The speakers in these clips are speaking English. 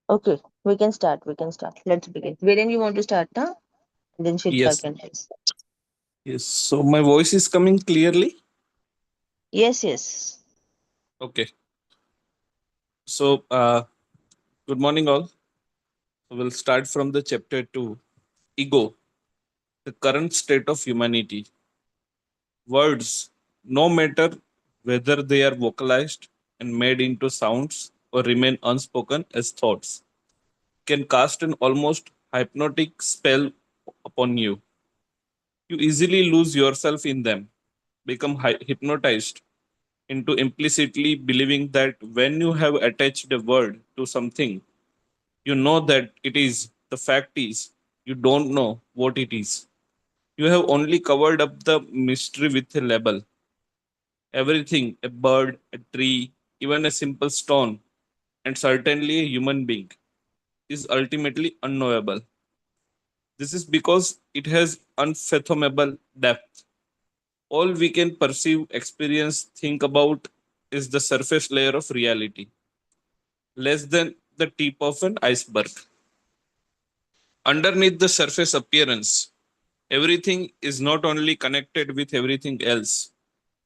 Okay, we can start. We can start. Let's begin. Wherein you want to start, huh? And then Shikha Yes, can help. yes. So my voice is coming clearly. Yes, yes. Okay. So, good morning, all. We'll start from the chapter 2, Ego, the current state of humanity. Words, no matter whether they are vocalized and made into sounds or remain unspoken as thoughts, can cast an almost hypnotic spell upon you. You easily lose yourself in them, become hypnotized into implicitly believing that when you have attached a word to something, you know that it is. The fact is, you don't know what it is. You have only covered up the mystery with a label. Everything, a bird, a tree, even a simple stone, and certainly a human being, is ultimately unknowable. This is because it has unfathomable depth. All we can perceive, experience, think about is the surface layer of reality, less than the tip of an iceberg. Underneath the surface appearance, everything is not only connected with everything else,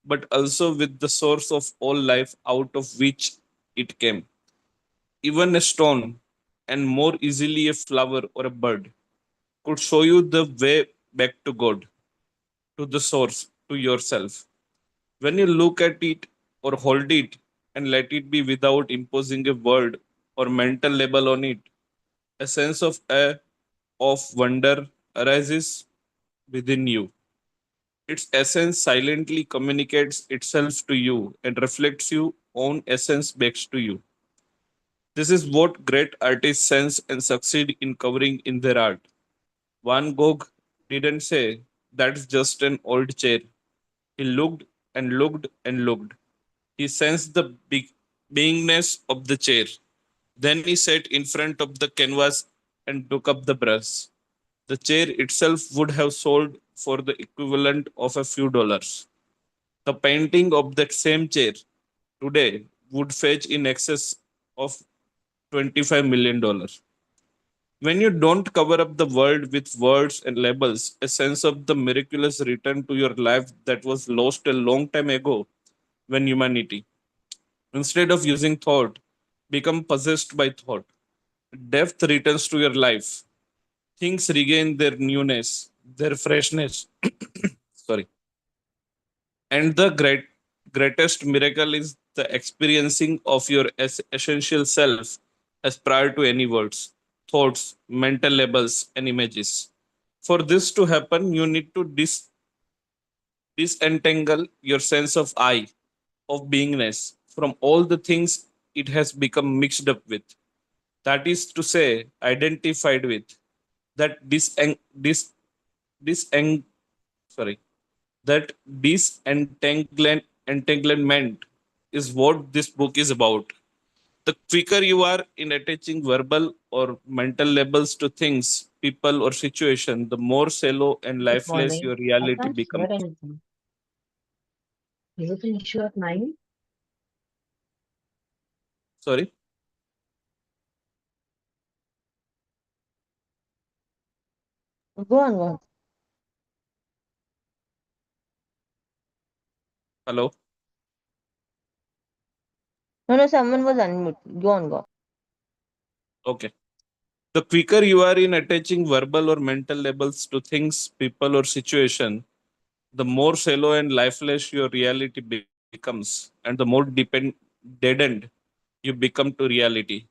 but also with the source of all life out of which it came. Even a stone, and more easily a flower or a bird, could show you the way back to God, to the source, to yourself. When you look at it or hold it and let it be without imposing a word or mental label on it, a sense of awe, of wonder arises within you. Its essence silently communicates itself to you and reflects your own essence back to you. This is what great artists sense and succeed in covering in their art. Van Gogh didn't say, "That's just an old chair." He looked and looked and looked. He sensed the beingness of the chair. Then he sat in front of the canvas and took up the brush. The chair itself would have sold for the equivalent of a few dollars. The painting of that same chair today would fetch in excess of $25 million. When you don't cover up the world with words and labels, a sense of the miraculous return to your life that was lost a long time ago when humanity, instead of using thought, become possessed by thought. Depth returns to your life. Things regain their newness, their freshness. Sorry. And the greatest miracle is the experiencing of your essential self as prior to any words, thoughts, mental labels, and images. For this to happen, you need to disentangle your sense of I, of beingness, from all the things it has become mixed up with. That is to say, identified with. That diseng, sorry, that entanglement is what this book is about. The quicker you are in attaching verbal or mental labels to things, people, or situation, the more shallow and Good lifeless morning. your I reality can't hear becomes. anything. Is it an issue of mine? Sorry, Go on, go on. hello. No, no, someone was unmuted. Go on, go on. Okay. The quicker you are in attaching verbal or mental labels to things, people, or situation, the more shallow and lifeless your reality becomes, and the more deadened you become to reality.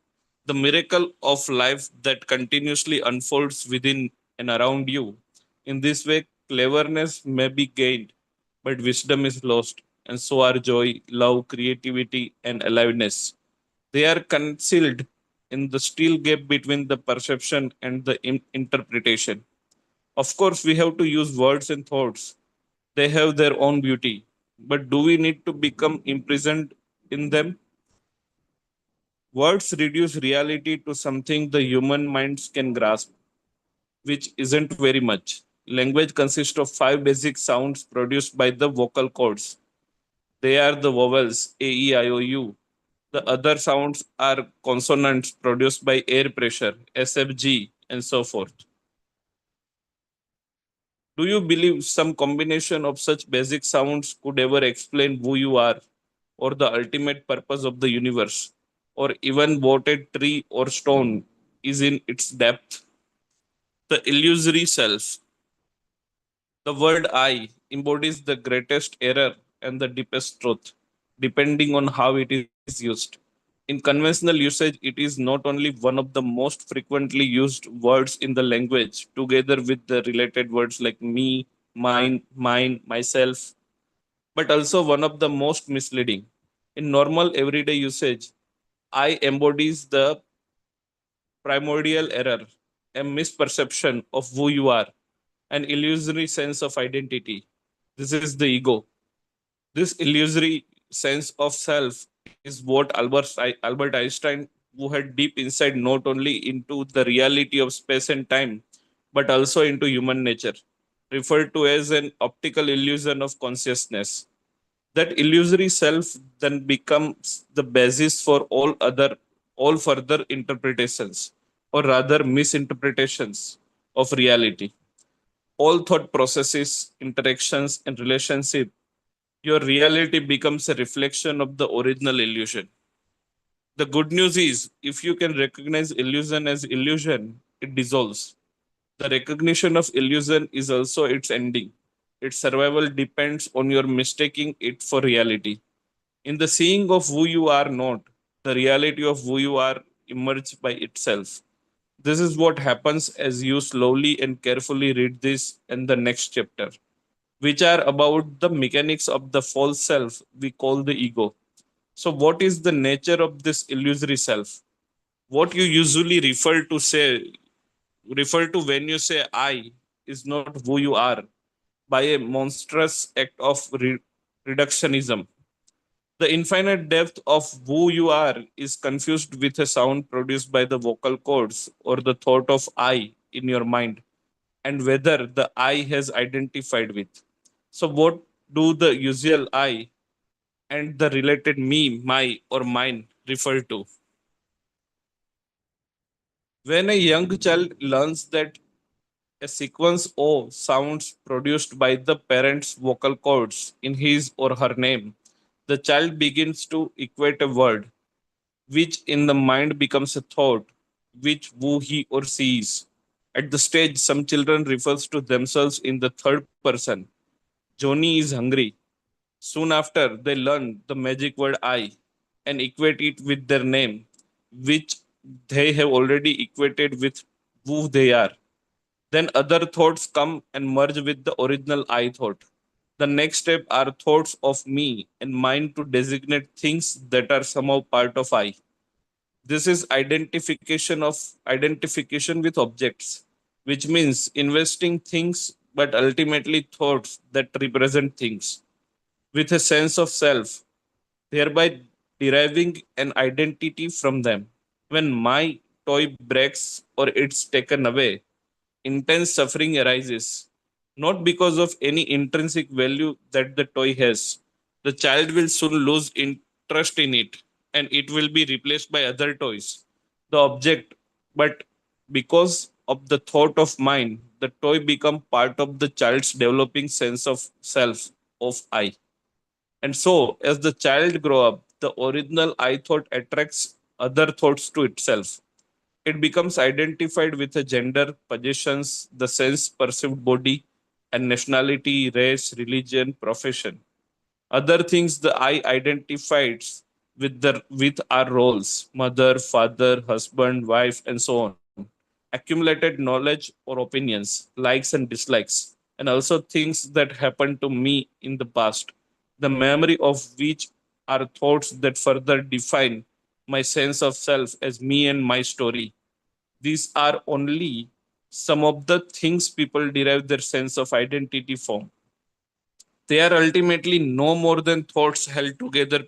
The miracle of life that continuously unfolds within and around you. In this way, cleverness may be gained, but wisdom is lost, and so are joy, love, creativity, and aliveness. They are concealed in the still gap between the perception and the interpretation. Of course, we have to use words and thoughts. They have their own beauty. But do we need to become imprisoned in them? Words reduce reality to something the human minds can grasp, which isn't very much. Language consists of five basic sounds produced by the vocal cords. They are the vowels A, E, I, O, U. The other sounds are consonants produced by air pressure, SFG, and so forth. Do you believe some combination of such basic sounds could ever explain who you are, or the ultimate purpose of the universe, or even what a tree or stone is in its depth? The illusory self. The word I embodies the greatest error and the deepest truth, depending on how it is used. In conventional usage, it is not only one of the most frequently used words in the language, together with the related words like me, mine, myself, but also one of the most misleading. In normal everyday usage, I embodies the primordial error, a misperception of who you are, an illusory sense of identity. This is the ego. This illusory sense of self is what Albert Einstein, who had deep insight not only into the reality of space and time, but also into human nature, referred to as an optical illusion of consciousness. That illusory self then becomes the basis for all further interpretations, or rather misinterpretations of reality. All thought processes, interactions, and relationship, your reality becomes a reflection of the original illusion. The good news is, if you can recognize illusion as illusion, it dissolves. The recognition of illusion is also its ending. Its survival depends on your mistaking it for reality. In the seeing of who you are not, the reality of who you are emerges by itself. This is what happens as you slowly and carefully read this and the next chapter, which are about the mechanics of the false self we call the ego. So, what is the nature of this illusory self? What you usually refer to when you say I is not who you are by a monstrous act of reductionism. The infinite depth of who you are is confused with a sound produced by the vocal cords or the thought of I in your mind, and whether the I has identified with. So, what do the usual I and the related me, my, or mine refer to? When a young child learns that a sequence O sounds produced by the parent's vocal cords in his or her name, the child begins to equate a word, which in the mind becomes a thought, which who he or she is. At the stage, some children refers to themselves in the third person. Johnny is hungry. Soon after, they learn the magic word I and equate it with their name, which they have already equated with who they are. Then other thoughts come and merge with the original I thought. The next step are thoughts of me and mine to designate things that are somehow part of I. This is identification with objects, which means investing things but ultimately thoughts that represent things with a sense of self, thereby deriving an identity from them. When my toy breaks or it's taken away, intense suffering arises, not because of any intrinsic value that the toy has. The child will soon lose interest in it and it will be replaced by other toys. The object, but because of the thought of mind, the toy become part of the child's developing sense of self, of I. And so, as the child grow up, the original I thought attracts other thoughts to itself. It becomes identified with a gender, possessions, the sense perceived body, and nationality, race, religion, profession. Other things the I identifies with our roles, mother, father, husband, wife, and so on. Accumulated knowledge or opinions, likes and dislikes, and also things that happened to me in the past, the memory of which are thoughts that further define my sense of self as me and my story. These are only some of the things people derive their sense of identity from. They are ultimately no more than thoughts held together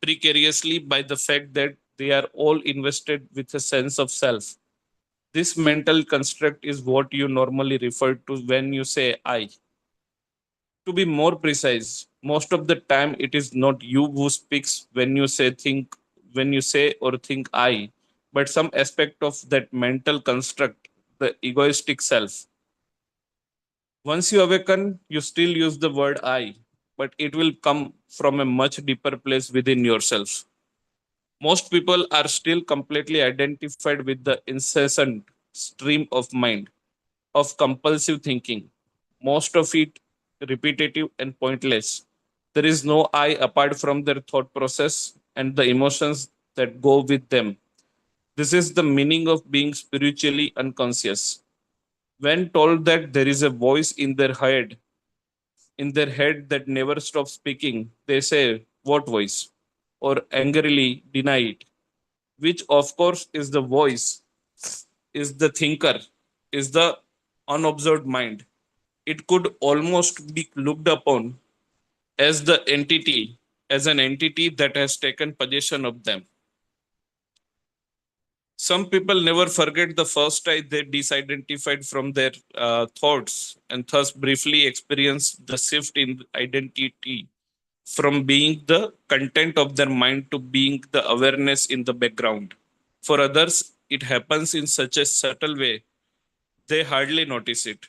precariously by the fact that they are all invested with a sense of self. This mental construct is what you normally refer to when you say I. To be more precise, most of the time it is not you who speaks when you say or think I, but some aspect of that mental construct, the egoistic self. Once you awaken, you still use the word I, but it will come from a much deeper place within yourself. Most people are still completely identified with the incessant stream of mind, of compulsive thinking, most of it repetitive and pointless. There is no I apart from their thought process and the emotions that go with them. This is the meaning of being spiritually unconscious. When told that there is a voice in their head that never stops speaking, they say, "What voice?" or angrily deny it, which of course is the voice, is the thinker, is the unobserved mind. It could almost be looked upon as as an entity that has taken possession of them. Some people never forget the first time they disidentified from their thoughts and thus briefly experience the shift in identity from being the content of their mind to being the awareness in the background. For others, it happens in such a subtle way they hardly notice it,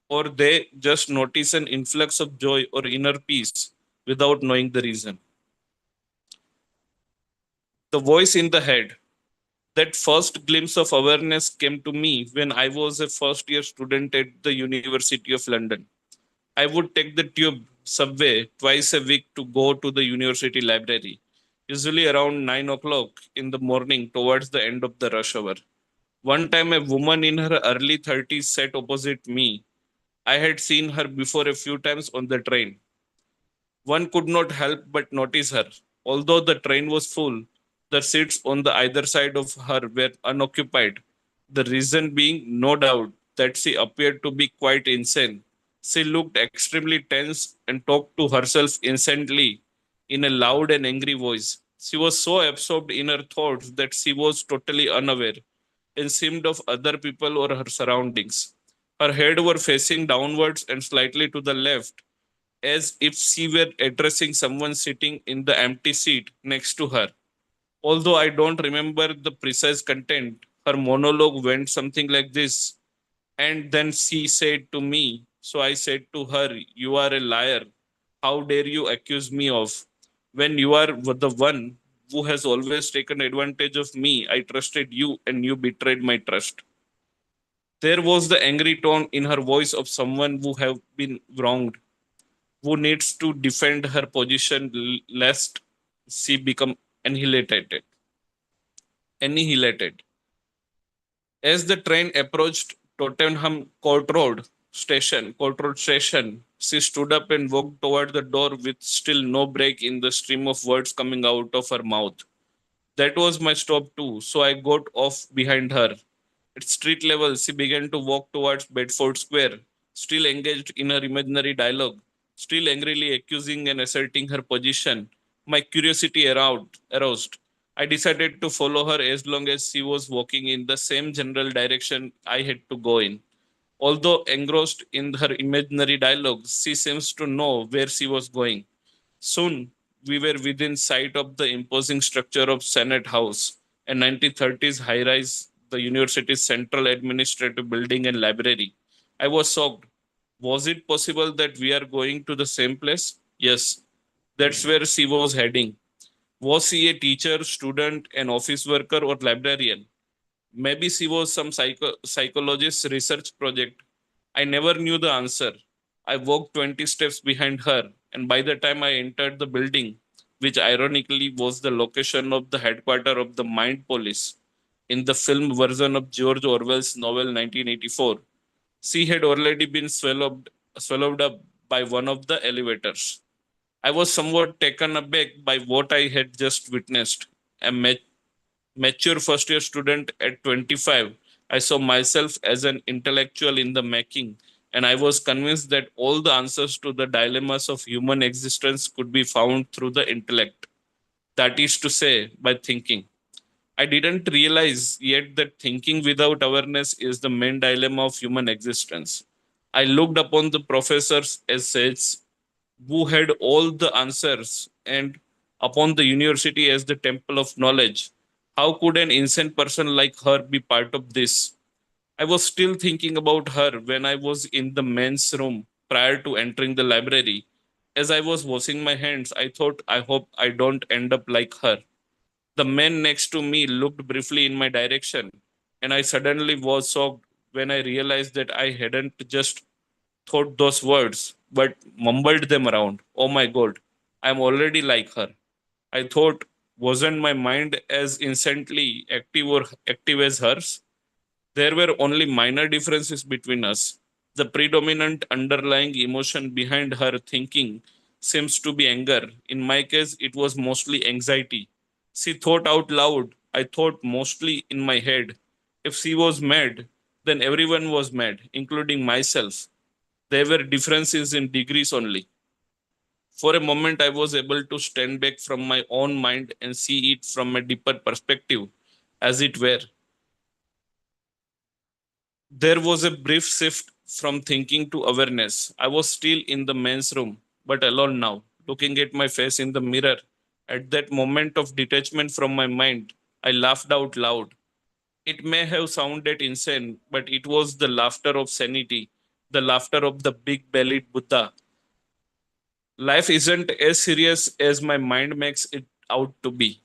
or they just notice an influx of joy or inner peace without knowing the reason. The voice in the head. That first glimpse of awareness came to me when I was a first year student at the University of London. I would take the tube subway twice a week to go to the university library, usually around 9 o'clock in the morning towards the end of the rush hour. One time, a woman in her early 30s sat opposite me. I had seen her before a few times on the train. One could not help but notice her. Although the train was full, the seats on the either side of her were unoccupied. The reason being, no doubt, that she appeared to be quite insane. She looked extremely tense and talked to herself incessantly in a loud and angry voice. She was so absorbed in her thoughts that she was totally unaware and seemed of other people or her surroundings. Her head were facing downwards and slightly to the left, as if she were addressing someone sitting in the empty seat next to her. Although I don't remember the precise content, her monologue went something like this. And then she said to me, so I said to her, "You are a liar. How dare you accuse me of? When you are the one who has always taken advantage of me, I trusted you and you betrayed my trust." There was the angry tone in her voice of someone who have been wronged, who needs to defend her position lest she become annihilated. Annihilated. As the train approached Court Road Station, she stood up and walked toward the door with still no break in the stream of words coming out of her mouth. That was my stop too, so I got off behind her. At street level, she began to walk towards Bedford Square, still engaged in her imaginary dialogue, still angrily accusing and asserting her position. My curiosity aroused. I decided to follow her as long as she was walking in the same general direction I had to go in. Although engrossed in her imaginary dialogue, she seems to know where she was going. Soon, we were within sight of the imposing structure of Senate House, a 1930s high rise, the university's central administrative building and library. I was shocked. Was it possible that we are going to the same place? Yes, that's where she was heading. Was she a teacher, student, an office worker, or librarian? Maybe she was some psychologist research project. I never knew the answer. I walked 20 steps behind her, and by the time I entered the building, which ironically was the location of the headquarters of the Mind Police in the film version of George Orwell's novel 1984, she had already been swallowed up by one of the elevators. I was somewhat taken aback by what I had just witnessed. A mature first year student at 25, I saw myself as an intellectual in the making, and I was convinced that all the answers to the dilemmas of human existence could be found through the intellect. That is to say, by thinking. I didn't realize yet that thinking without awareness is the main dilemma of human existence. I looked upon the professors as sage, who had all the answers, and upon the university as the temple of knowledge. How could an insane person like her be part of this? I was still thinking about her when I was in the men's room prior to entering the library. As I was washing my hands, I thought, I hope I don't end up like her. The man next to me looked briefly in my direction, and I suddenly was shocked when I realized that I hadn't just thought those words, but mumbled them around. Oh my god, I'm already like her. I thought, wasn't my mind as instantly active or active as hers? There were only minor differences between us. The predominant underlying emotion behind her thinking seems to be anger. In my case, it was mostly anxiety. She thought out loud. I thought mostly in my head. If she was mad, then everyone was mad, including myself. There were differences in degrees only. For a moment, I was able to stand back from my own mind and see it from a deeper perspective, as it were. There was a brief shift from thinking to awareness. I was still in the men's room, but alone now, looking at my face in the mirror. At that moment of detachment from my mind, I laughed out loud. It may have sounded insane, but it was the laughter of sanity, the laughter of the big bellied Buddha. Life isn't as serious as my mind makes it out to be.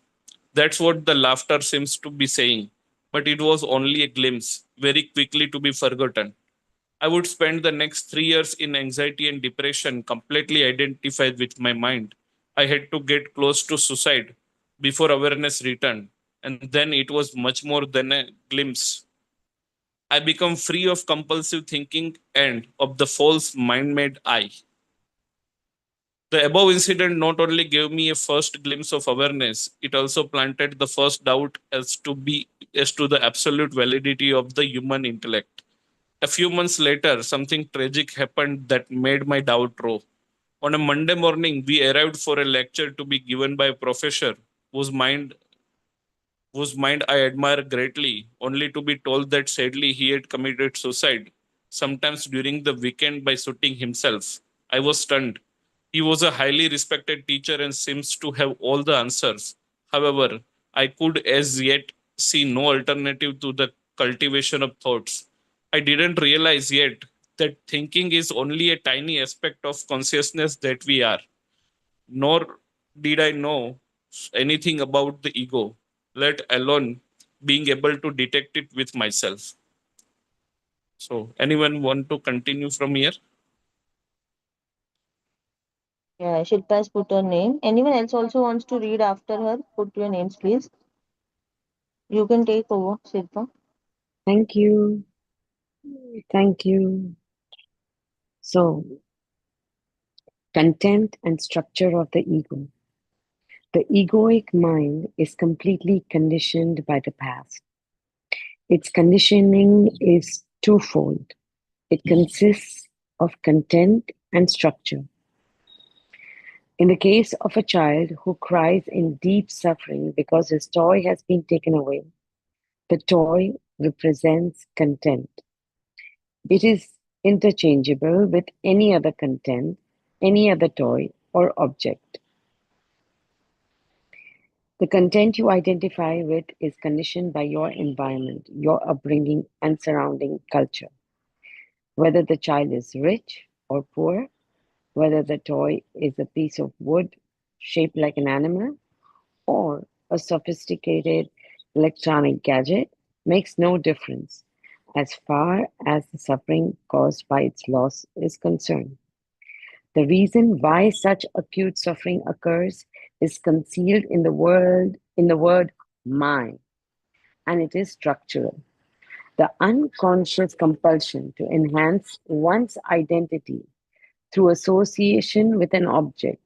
That's what the laughter seems to be saying. But it was only a glimpse, very quickly to be forgotten. I would spend the next 3 years in anxiety and depression, completely identified with my mind. I had to get close to suicide before awareness returned. And then it was much more than a glimpse. I become free of compulsive thinking and of the false mind made I. The above incident not only gave me a first glimpse of awareness, it also planted the first doubt as to the absolute validity of the human intellect. A few months later, something tragic happened that made my doubt grow. On a Monday morning, we arrived for a lecture to be given by a professor whose mind whose mind I admire greatly, only to be told that sadly he had committed suicide, sometimes during the weekend by shooting himself. I was stunned. He was a highly respected teacher and seems to have all the answers. However, I could as yet see no alternative to the cultivation of thoughts. I didn't realize yet that thinking is only a tiny aspect of consciousness that we are, nor did I know anything about the ego, let alone being able to detect it with myself. So, anyone want to continue from here? Yeah, Shilpa has put her name. Anyone else also wants to read after her? Put your names, please. You can take over, Shilpa. Thank you. Thank you. So, content and structure of the ego. The egoic mind is completely conditioned by the past. Its conditioning is twofold. It consists of content and structure. In the case of a child who cries in deep suffering because his toy has been taken away, the toy represents content. It is interchangeable with any other content, any other toy or object. The content you identify with is conditioned by your environment, your upbringing, and surrounding culture. Whether the child is rich or poor, whether the toy is a piece of wood shaped like an animal or a sophisticated electronic gadget, makes no difference as far as the suffering caused by its loss is concerned. The reason why such acute suffering occurs is concealed in the word mind, and it is structural. The unconscious compulsion to enhance one's identity through association with an object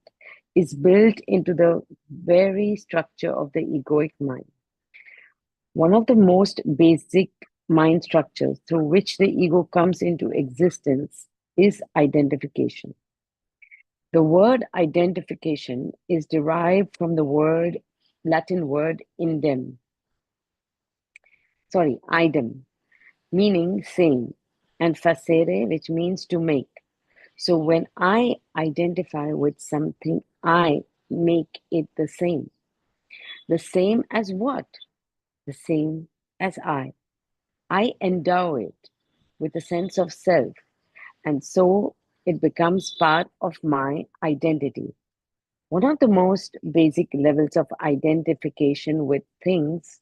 is built into the very structure of the egoic mind. One of the most basic mind structures through which the ego comes into existence is identification. The word identification is derived from the Latin word idem, meaning same, and facere, which means to make. So when I identify with something, I make it the same. The same as what? The same as I. I endow it with a sense of self, and so it becomes part of my identity. One of the most basic levels of identification with things,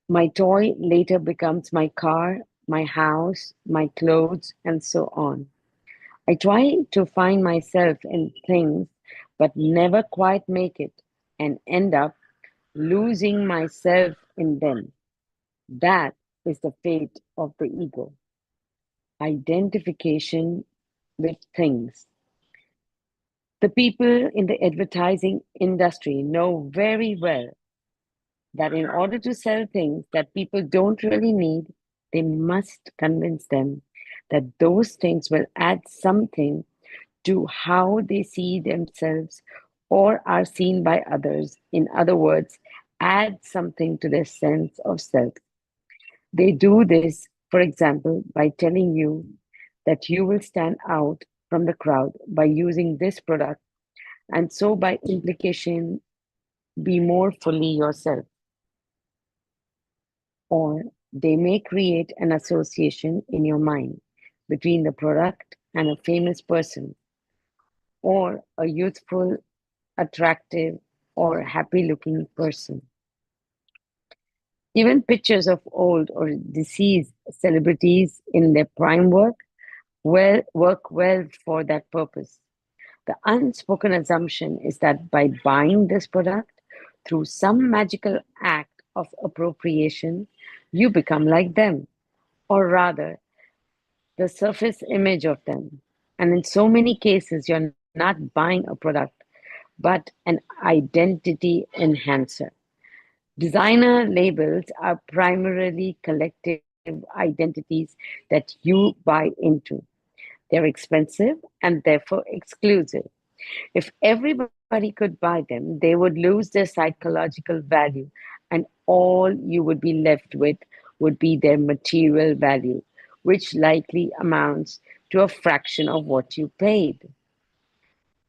my toy later becomes my car, my house, my clothes, and so on. I try to find myself in things, but never quite make it, and end up losing myself in them. That is the fate of the ego. Identification with things. The people in the advertising industry know very well that in order to sell things that people don't really need, they must convince them that those things will add something to how they see themselves or are seen by others. In other words, add something to their sense of self. They do this, for example, by telling you that you will stand out from the crowd by using this product, and so by implication, be more fully yourself. Or they may create an association in your mind between the product and a famous person, or a youthful, attractive, or happy looking person. Even pictures of old or deceased celebrities in their prime work well for that purpose. The unspoken assumption is that by buying this product through some magical act of appropriation, you become like them, or rather, the surface image of them. And in so many cases, you're not buying a product, but an identity enhancer. Designer labels are primarily collective identities that you buy into. They're expensive and therefore exclusive. If everybody could buy them, they would lose their psychological value, and all you would be left with would be their material value, which likely amounts to a fraction of what you paid.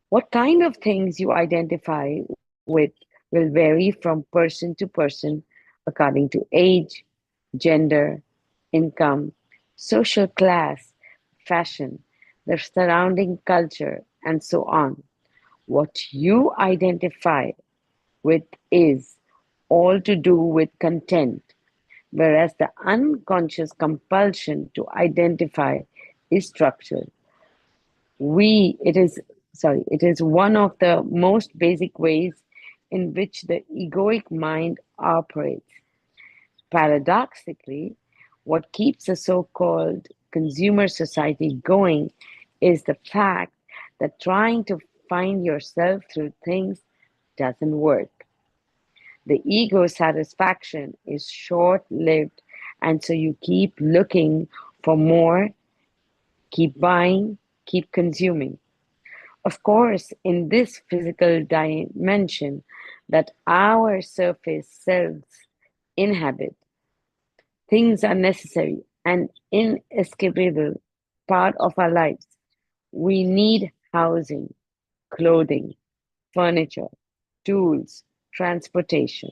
What kind of things you identify with will vary from person to person according to age, gender, income, social class, fashion, the surrounding culture, and so on. What you identify with is all to do with content, whereas the unconscious compulsion to identify is structural. We, it is, it is one of the most basic ways in which the egoic mind operates. Paradoxically, what keeps a so called consumer society going is the fact that trying to find yourself through things doesn't work. The ego satisfaction is short lived, and so you keep looking for more, keep buying, keep consuming. Of course, in this physical dimension that our surface selves inhabit, things are necessary and inescapable part of our lives. We need housing, clothing, furniture, tools, transportation.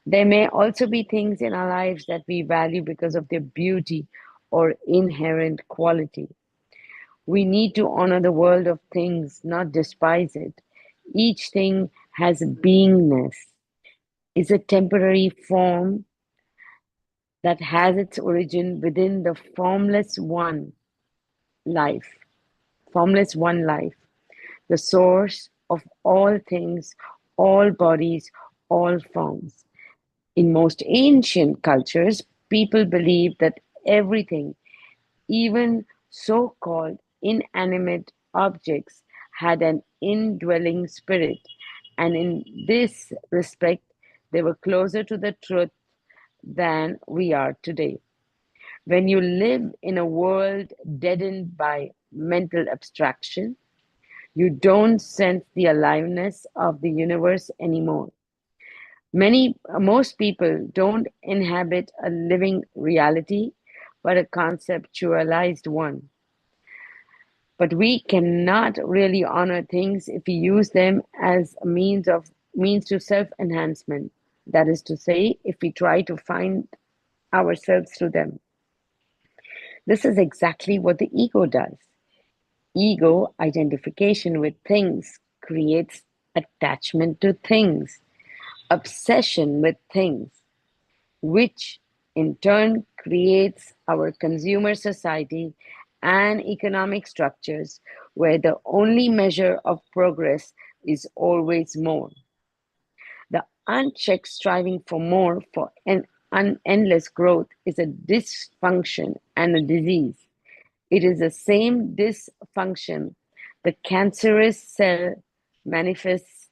There may also be things in our lives that we value because of their beauty or inherent quality. We need to honor the world of things, not despise it. Each thing has beingness, is a temporary form that has its origin within the life, formless one life, the source of all things, all bodies, all forms. In most ancient cultures, people believed that everything, even so called inanimate objects, had an indwelling spirit, and in this respect, they were closer to the truth than we are today. When you live in a world deadened by mental abstraction, you don't sense the aliveness of the universe anymore. Most people don't inhabit a living reality, but a conceptualized one. But we cannot really honor things if we use them as a means to self-enhancement. That is to say, if we try to find ourselves through them. This is exactly what the ego does. Ego identification with things creates attachment to things, obsession with things, which in turn creates our consumer society and economic structures where the only measure of progress is always more. The unchecked striving for more, for endless growth, is a dysfunction and a disease. It is the same dysfunction the cancerous cell manifests,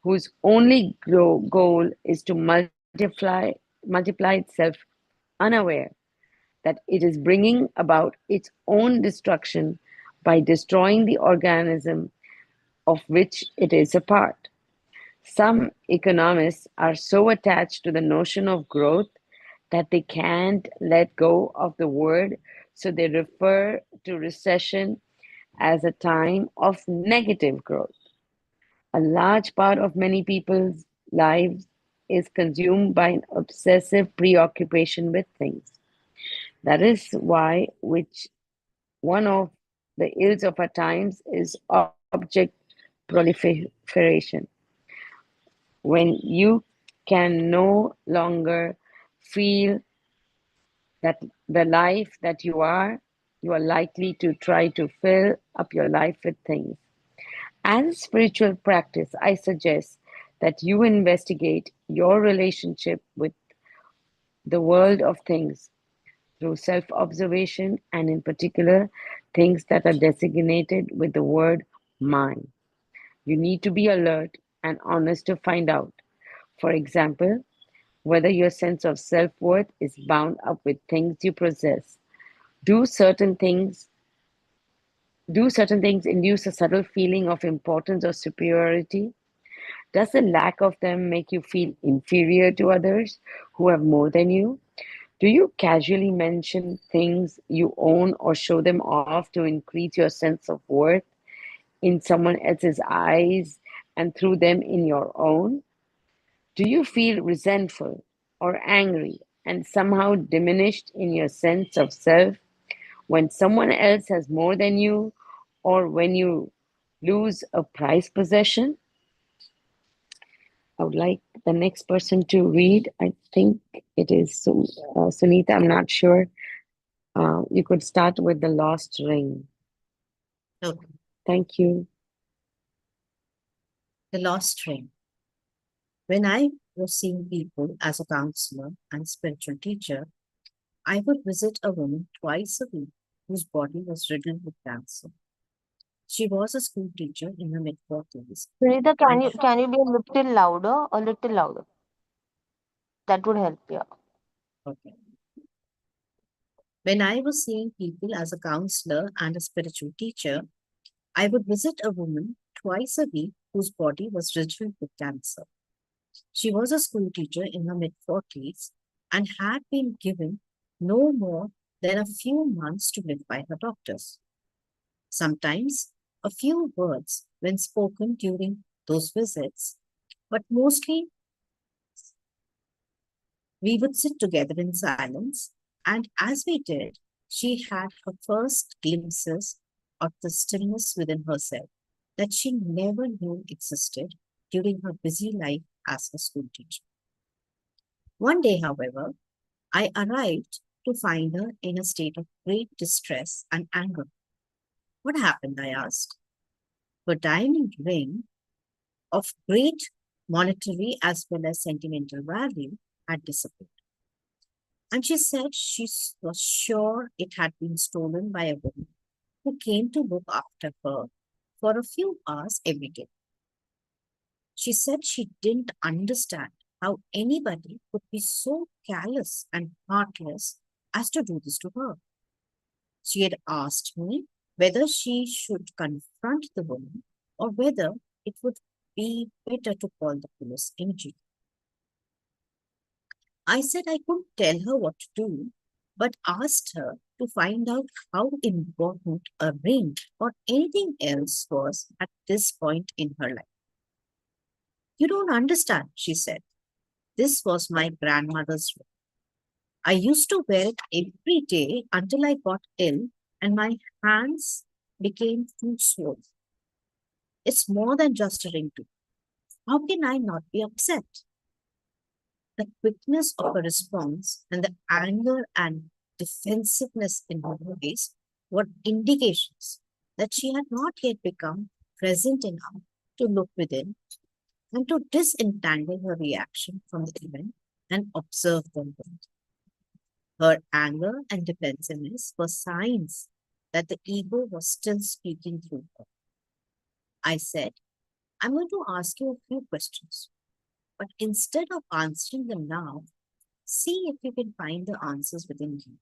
whose only goal is to multiply itself, unaware that it is bringing about its own destruction by destroying the organism of which it is a part. Some economists are so attached to the notion of growth that they can't let go of the word, so they refer to recession as a time of negative growth. A large part of many people's lives is consumed by an obsessive preoccupation with things. That is why which one of the ills of our times is object proliferation. When you can no longer feel that the life that you are likely to try to fill up your life with things. As a spiritual practice, I suggest that you investigate your relationship with the world of things through self observation, and in particular, things that are designated with the word mind. You need to be alert and honest to find out, for example, whether your sense of self worth is bound up with things you possess. Do certain things do certain things induce a subtle feeling of importance or superiority? Does the lack of them make you feel inferior to others who have more than you? Do you casually mention things you own or show them off to increase your sense of worth in someone else's eyes and through them in your own? Do you feel resentful or angry and somehow diminished in your sense of self when someone else has more than you, or when you lose a prized possession? I would like the next person to read. I think it is Sunita. I'm not sure. You could start with the lost ring. Okay. Thank you. The lost ring. When I was seeing people as a counselor and spiritual teacher, I would visit a woman twice a week whose body was riddled with cancer. She was a school teacher in her mid-40s. Sunita, And can you be a little louder? A little louder. That would help, yeah. okay. When I was seeing people as a counselor and a spiritual teacher, I would visit a woman twice a week whose body was riddled with cancer. She was a school teacher in her mid-40s and had been given no more than a few months to live by her doctors. Sometimes a few words when spoken during those visits, but mostly we would sit together in silence, and as we did, she had her first glimpses of the stillness within herself that she never knew existed during her busy life as a school teacher. One day, however, I arrived to find her in a state of great distress and anger. What happened? I asked. Her diamond ring of great monetary as well as sentimental value had disappeared. And she said was sure it had been stolen by a woman who came to look after her for a few hours every day. She said she didn't understand how anybody could be so callous and heartless as to do this to her. She had asked me whether she should confront the woman or whether it would be better to call the police immediately. I said I couldn't tell her what to do, but asked her to find out how important a ring or anything else was at this point in her life. You don't understand, she said. This was my grandmother's ring. I used to wear it every day until I got ill and my hands became too swollen. It's more than just a ring, too. How can I not be upset? The quickness of her response and the anger and defensiveness in her voice were indications that she had not yet become present enough to look within and to disentangle her reaction from the event and observe the event. Her anger and defensiveness were signs that the ego was still speaking through her. I said, I'm going to ask you a few questions, but instead of answering them now, see if you can find the answers within you.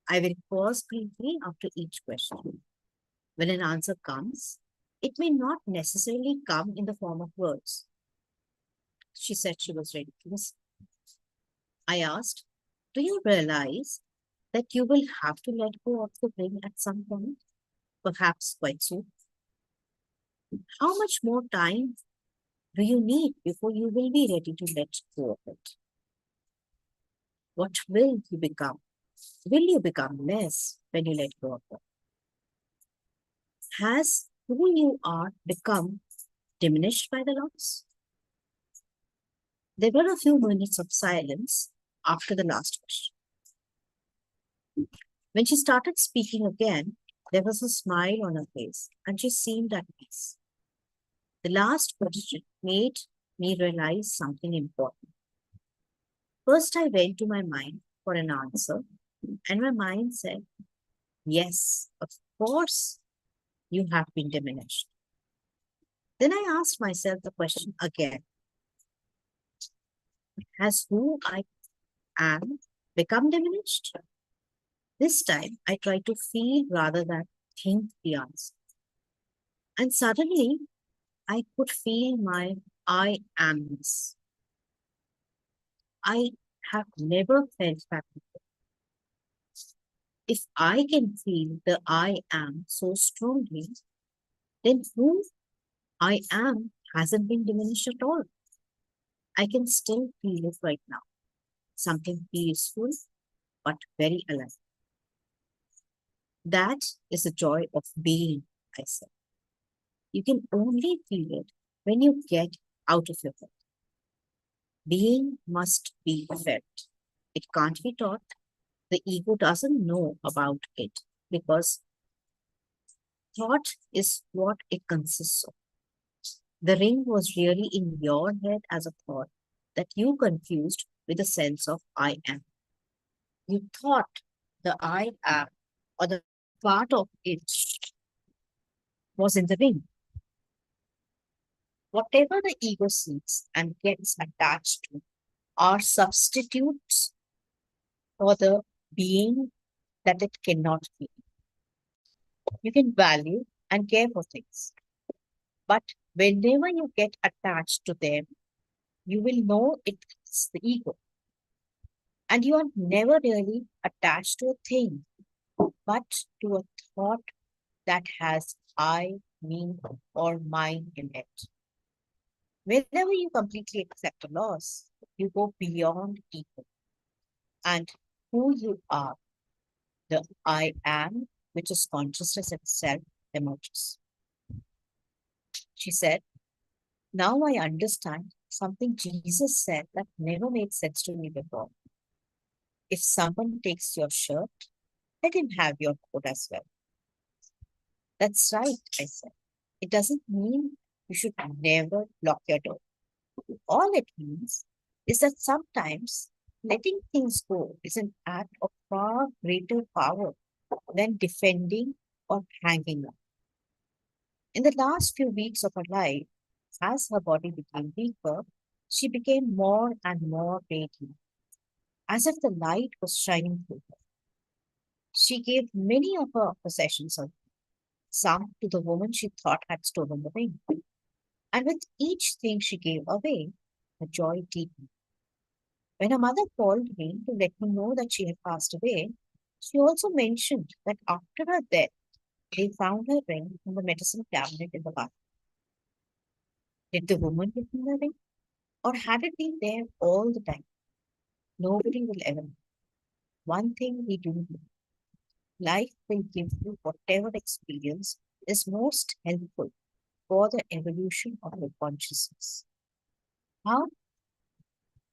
I will pause briefly after each question. When an answer comes, it may not necessarily come in the form of words. She said she was ready to listen. I asked, do you realize that you will have to let go of the ring at some point? Perhaps quite soon. How much more time do you need before you will be ready to let go of it? What will you become? Will you become less when you let go of it? Has who you are become diminished by the loss? There were a few minutes of silence after the last question. When she started speaking again, there was a smile on her face and she seemed at peace. The last question made me realize something important. First, I went to my mind for an answer, and my mind said, yes, of course, you have been diminished. Then I asked myself the question again. Has who I am become diminished? This time, I tried to feel rather than think the answer. And suddenly, I could feel my I amness. I have never felt that before. If I can feel the I am so strongly, then who I am hasn't been diminished at all. I can still feel it right now. Something peaceful, but very alive. That is the joy of being, I said. You can only feel it when you get out of your head. Being must be felt. It can't be taught. The ego doesn't know about it because thought is what it consists of. The ring was really in your head as a thought that you confused with the sense of I am. You thought the I am or the part of it was in the ring. Whatever the ego seeks and gets attached to are substitutes for the being that it cannot be. You can value and care for things, but whenever you get attached to them, you will know it's the ego. And you are never really attached to a thing, but to a thought that has I, me, or mine in it. Whenever you completely accept a loss, you go beyond ego and who you are, the I am, which is consciousness itself, emerges. She said, now I understand something Jesus said that never made sense to me before. If someone takes your shirt, let him have your coat as well. That's right, I said. It doesn't mean you should never lock your door. All it means is that sometimes letting things go is an act of far greater power than defending or hanging on. In the last few weeks of her life, as her body became weaker, she became more and more radiant, as if the light was shining through her. She gave many of her possessions away, some to the woman she thought had stolen the ring. And with each thing she gave away, her joy deepened. When her mother called me to let me know that she had passed away, She also mentioned that after her death, they found her ring in the medicine cabinet in the bathroom. Did the woman live in the ring, or had it been there all the time? Nobody will ever know. One thing we do know, life will give you whatever experience is most helpful for the evolution of your consciousness. How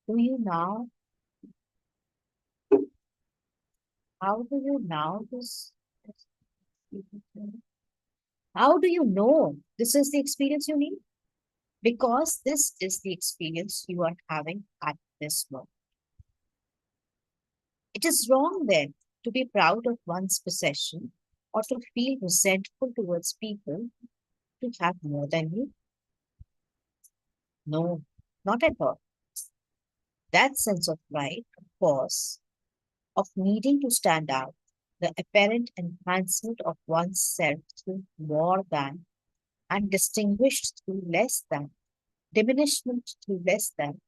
do you now? How do you now this? How do you know this is the experience you need? Because this is the experience you are having at this moment. It is wrong then to be proud of one's possession or to feel resentful towards people who have more than you. No, not at all. That sense of pride, of course, of needing to stand out, the apparent enhancement of one's self through more than and distinguished through less than, diminishment through less than,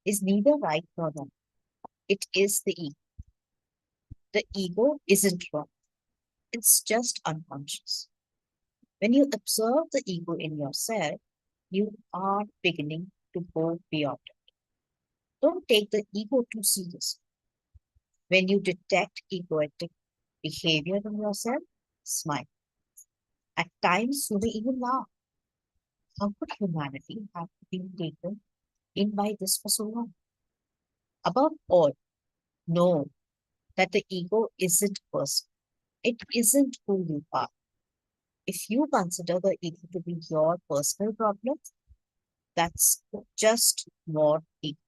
is neither right nor wrong. It is the ego. The ego isn't wrong, it's just unconscious. When you observe the ego in yourself, you are beginning to go beyond it. Don't take the ego too seriously. When you detect egoic behavior in yourself, smile. At times, you may even laugh. How could humanity have been taken in by this for so long? Above all, know that the ego isn't personal. It isn't who you are. If you consider the ego to be your personal problem, that's just more ego.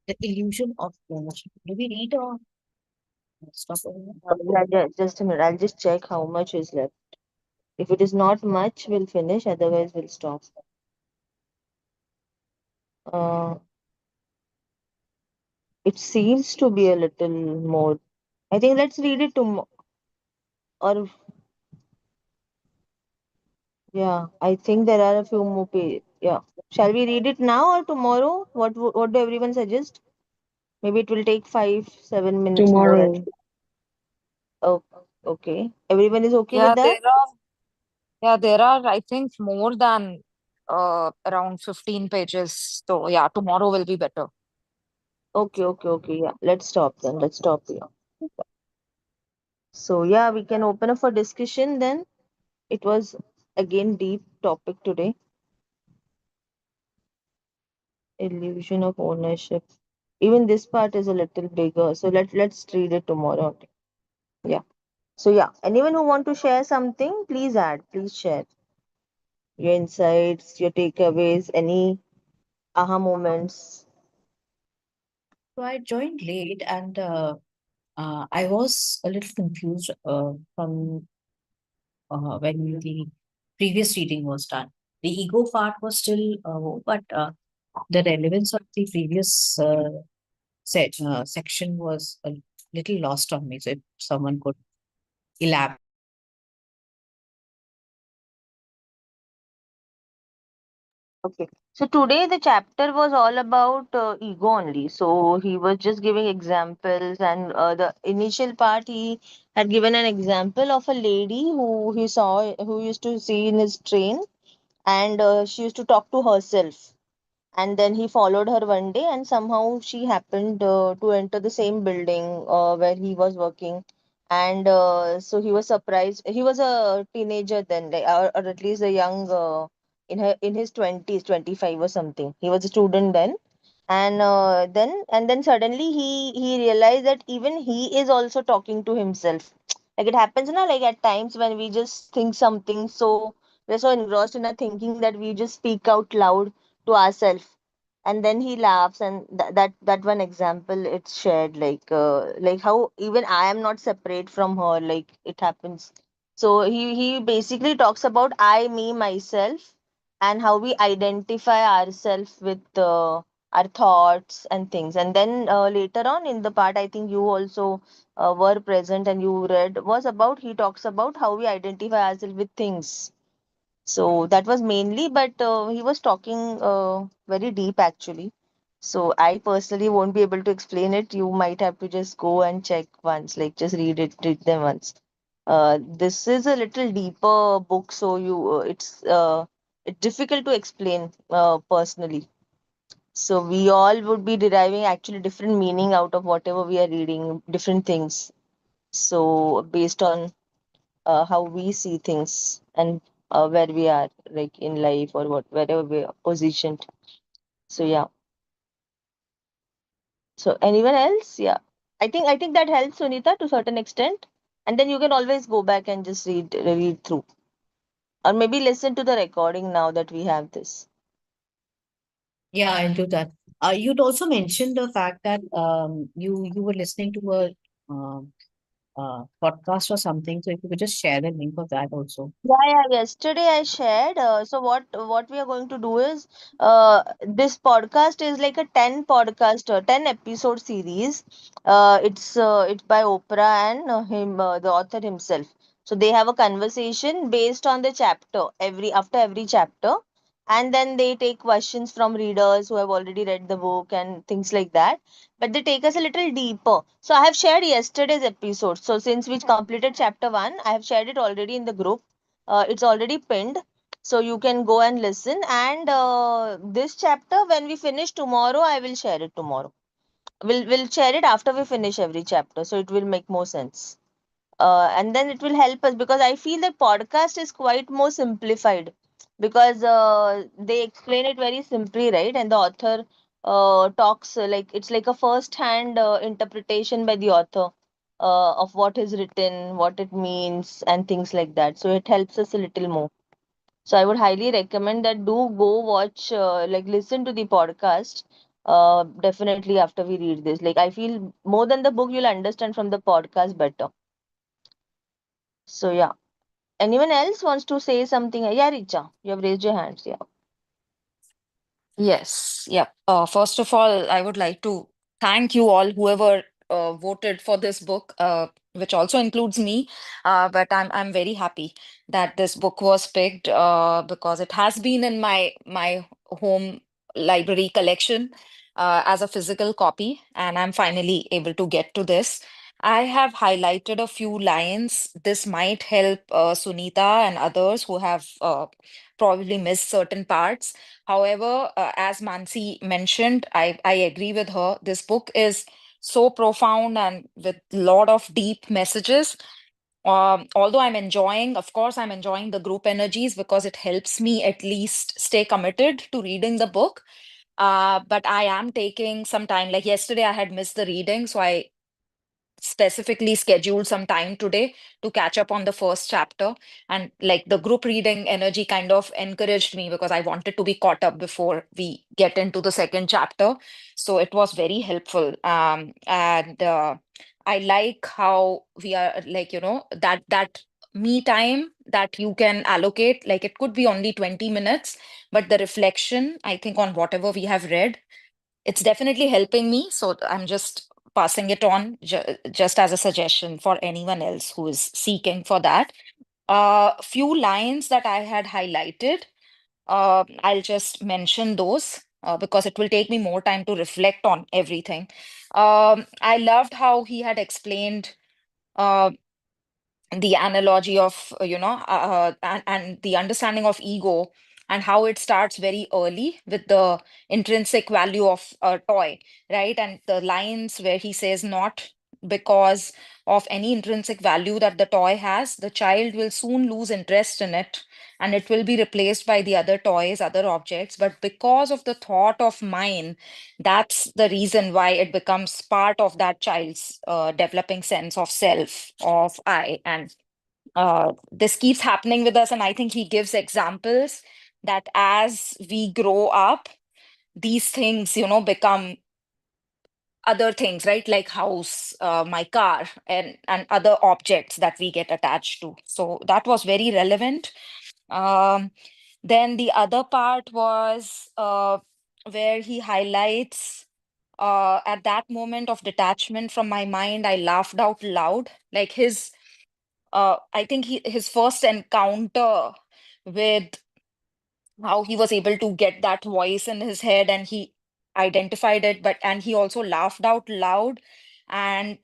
The illusion of ownership. Do we read or stop over here? Just a minute. I'll just check how much is left. If it is not much, we'll finish. Otherwise, we'll stop. Uh, it seems to be a little more. I think let's read it tomorrow. Or yeah, I think there are a few more pages. Yeah. Shall we read it now or tomorrow? What do everyone suggest? Maybe it will take 5-7 minutes more. Tomorrow. Oh, okay. Everyone is okay with Yeah, that? there are, I think, more than around 15 pages. So yeah, tomorrow will be better. Okay. Yeah. Let's stop then. Let's stop here. So yeah, we can open up for discussion then. It was again deep topic today. Illusion of ownership. Even this part is a little bigger. So let's read it tomorrow. Yeah. So yeah, anyone who want to share something, please add. Please share your insights, your takeaways, any aha moments. So I joined late and I was a little confused from when the previous reading was done. The ego part was still, but the relevance of the previous section was a little lost on me. So if someone could elaborate. Okay. So today the chapter was all about ego only. So he was just giving examples, and the initial part he had given an example of a lady who used to see in his train, and she used to talk to herself. And then he followed her one day, and somehow she happened to enter the same building where he was working. And so he was surprised. He was a teenager then, like, or at least a young, in his 20s, 25 or something. He was a student then. And then suddenly he realized that even he is also talking to himself. Like it happens now, like at times when we just think something, so we're so engrossed in our thinking that we just speak out loud to ourselves. And then he laughs, and that one example it's shared, like how even I am not separate from her, like it happens. So he basically talks about I, me, myself, and how we identify ourselves with our thoughts and things. And then later on in the part, I think you also were present and you read, was about, he talks about how we identify ourselves with things. So that was mainly, but he was talking very deep actually. So I personally won't be able to explain it. You might have to just go and check once, like just read them once. This is a little deeper book, so it's difficult to explain personally. So we all would be deriving actually different meaning out of whatever we are reading, different things. So based on how we see things and where we are, like in life or wherever we are positioned. So yeah. So anyone else? Yeah. I think that helps Sunita to certain extent. And then you can always go back and just read through. Or maybe listen to the recording now that we have this. Yeah, I'll do that. You'd also mentioned the fact that you were listening to a um, podcast or something. So if you could just share the link of that also. Yeah. Yesterday I shared. So what we are going to do is, this podcast is like a 10 episode series. It's by Oprah and the author himself. So they have a conversation based on the chapter after every chapter, and then they take questions from readers who have already read the book and things like that. But they take us a little deeper. So I have shared yesterday's episode. So since we completed chapter one, I have shared it already in the group. It's already pinned, so you can go and listen. And this chapter, when we finish tomorrow, I will share it tomorrow. We'll share it after we finish every chapter, so it will make more sense. And then it will help us, because I feel that podcast is quite more simplified, because they explain it very simply, right? And the author talks like it's like a first hand interpretation by the author of what is written, what it means, and things like that. So it helps us a little more. So I would highly recommend that do go watch, like listen to the podcast. Definitely after we read this. Like I feel more than the book, you'll understand from the podcast better. So yeah. Anyone else wants to say something? Yeah, Richa, you have raised your hands. Yeah. Yes, yep. First of all, I would like to thank you all, whoever voted for this book, which also includes me. But I'm very happy that this book was picked because it has been in my home library collection as a physical copy, and I'm finally able to get to this. I have highlighted a few lines. This might help Sunita and others who have probably missed certain parts. However, as Mansi mentioned, I agree with her. This book is so profound and with a lot of deep messages. Although of course, I'm enjoying the group energies because it helps me at least stay committed to reading the book. But I am taking some time. Like yesterday, I had missed the reading, so I specifically scheduled some time today to catch up on the first chapter. And like the group reading energy kind of encouraged me because I wanted to be caught up before we get into the second chapter. So it was very helpful. And I like how we are like, that me time that you can allocate, like it could be only 20 minutes, but the reflection, I think, on whatever we have read, it's definitely helping me. So I'm just passing it on just as a suggestion for anyone else who is seeking for that. Few lines that I had highlighted, I'll just mention those because it will take me more time to reflect on everything. I loved how he had explained uh, the analogy of and the understanding of ego, and how it starts very early with the intrinsic value of a toy, right? And the lines where he says, not because of any intrinsic value that the toy has, the child will soon lose interest in it, and it will be replaced by the other toys, other objects, but because of the thought of mine, that's the reason why it becomes part of that child's developing sense of self, of I. And this keeps happening with us. And I think he gives examples that as we grow up, these things, become other things, right? Like house, my car, and other objects that we get attached to. So that was very relevant. Um, then the other part was where he highlights at that moment of detachment from my mind, I laughed out loud. Like I think his first encounter with how he was able to get that voice in his head, and he identified it, but and he also laughed out loud. And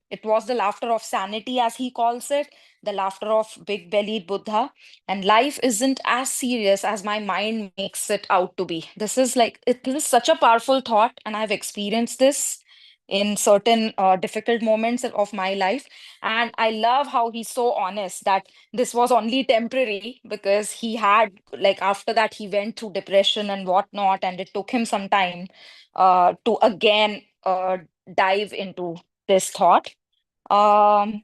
it was the laughter of sanity, as he calls it, the laughter of big-bellied Buddha. And life isn't as serious as my mind makes it out to be. This is like, this is such a powerful thought, and I've experienced this in certain difficult moments of my life. And I love how he's so honest that this was only temporary, because he had, like, after that, he went through depression and whatnot, and it took him some time to again dive into this thought. Um,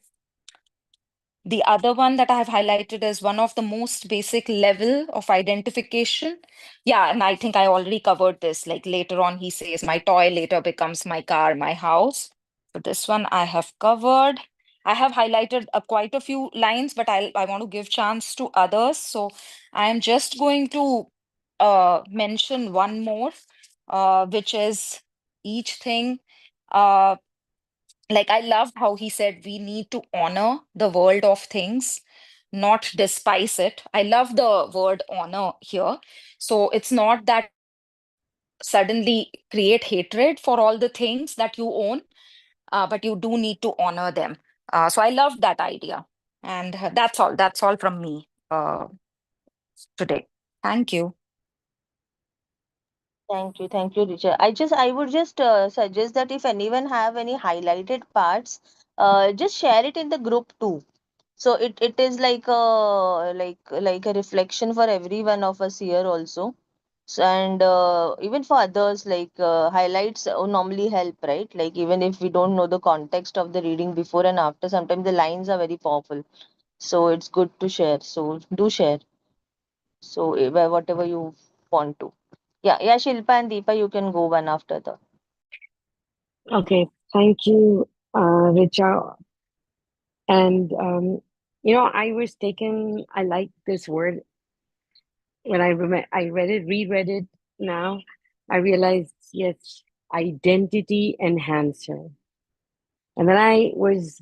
the other one that I have highlighted is one of the most basic level of identification. Yeah, and I think I already covered this. Like later on, he says, my toy later becomes my car, my house. So this one I have covered. I have highlighted quite a few lines, but I want to give chance to others. So I am just going to mention one more, which is each thing. Uh, like I loved how he said we need to honor the world of things, not despise it. I love the word honor here. So it's not that suddenly create hatred for all the things that you own, but you do need to honor them. So I love that idea. And that's all. That's all from me today. Thank you. Thank you, Richard. I would just suggest that if anyone have any highlighted parts, just share it in the group too. So it is like a reflection for every one of us here also. So, and even for others, like highlights normally help, right? Like even if we don't know the context of the reading before and after, sometimes the lines are very powerful. So it's good to share. So do share. So whatever you want to. Yeah, Shilpa and Deepa, you can go one after the. Okay, thank you, Richa. And I was taken. I like this word when I read it, reread it now. I realized, yes, identity enhancer. And then I was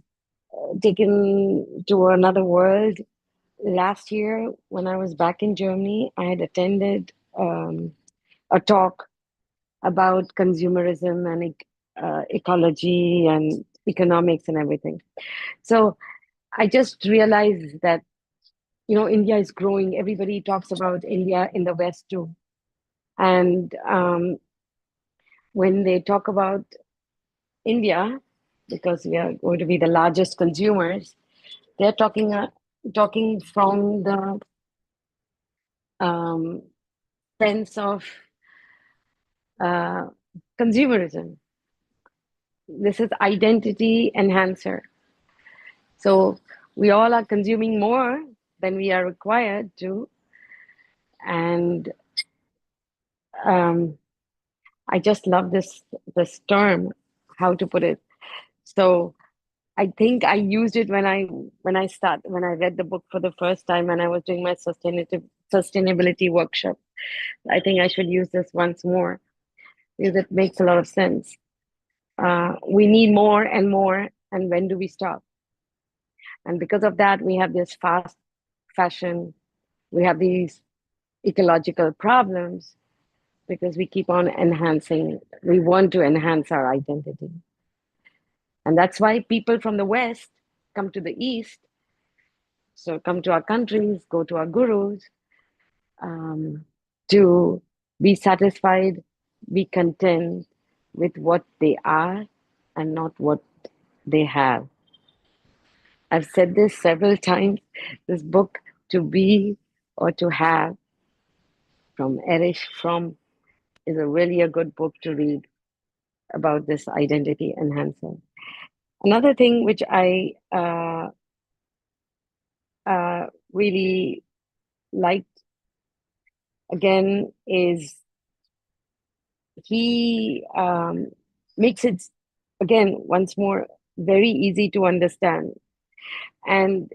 taken to another world last year when I was back in Germany. I had attended a talk about consumerism and ecology and economics and everything. So I just realized that India is growing. Everybody talks about India in the West too, and when they talk about India, because we are going to be the largest consumers, they're talking from the um, sense of uh, consumerism. This is identity enhancer. So we all are consuming more than we are required to. And I just love this term, how to put it. So I think I used it when I read the book for the first time and I was doing my sustainability workshop. I think I should use this once more because it makes a lot of sense. We need more and more, and when do we stop? And because of that, we have this fast fashion, we have these ecological problems because we keep on enhancing, we want to enhance our identity. And that's why people from the West come to the East, so come to our countries, go to our gurus, to be satisfied, be content with what they are and not what they have. I've said this several times. This book, To Be or To Have, from Erich Fromm, is really a good book to read about this identity enhancer. Another thing which I really liked again is he makes it again once more very easy to understand. And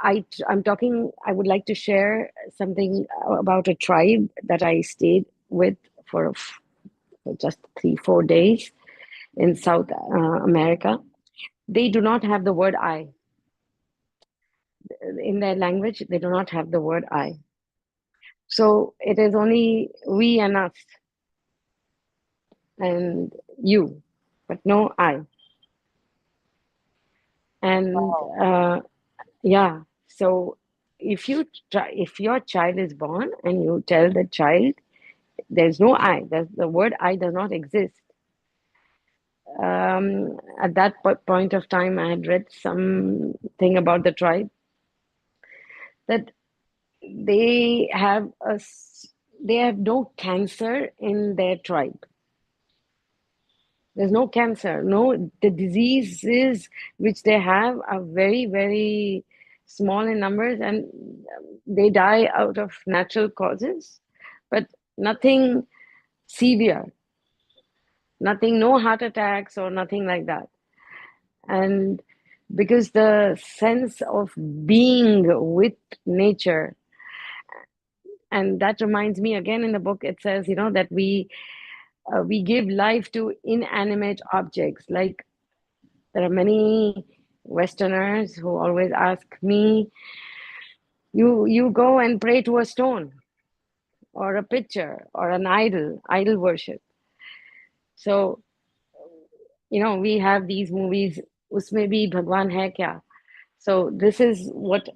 I'm talking. I would like to share something about a tribe that I stayed with for just 3-4 days in South America. They do not have the word I in their language. They do not have the word I. So it is only we and us. and you, but no I. And Wow. yeah, so if your child is born and you tell the child there's no I, the word I does not exist. At that point of time, I had read something about the tribe that they have they have no cancer in their tribe. There's no cancer. No, the diseases which they have are very, very small in numbers, and they die out of natural causes, but nothing severe, nothing, no heart attacks or nothing like that. And because the sense of being with nature, and that reminds me again in the book, it says, that we give life to inanimate objects. Like there are many Westerners who always ask me, you go and pray to a stone or a picture or an idol worship. So, we have these movies, Usme bhi Bhagwan hai kya? So this is what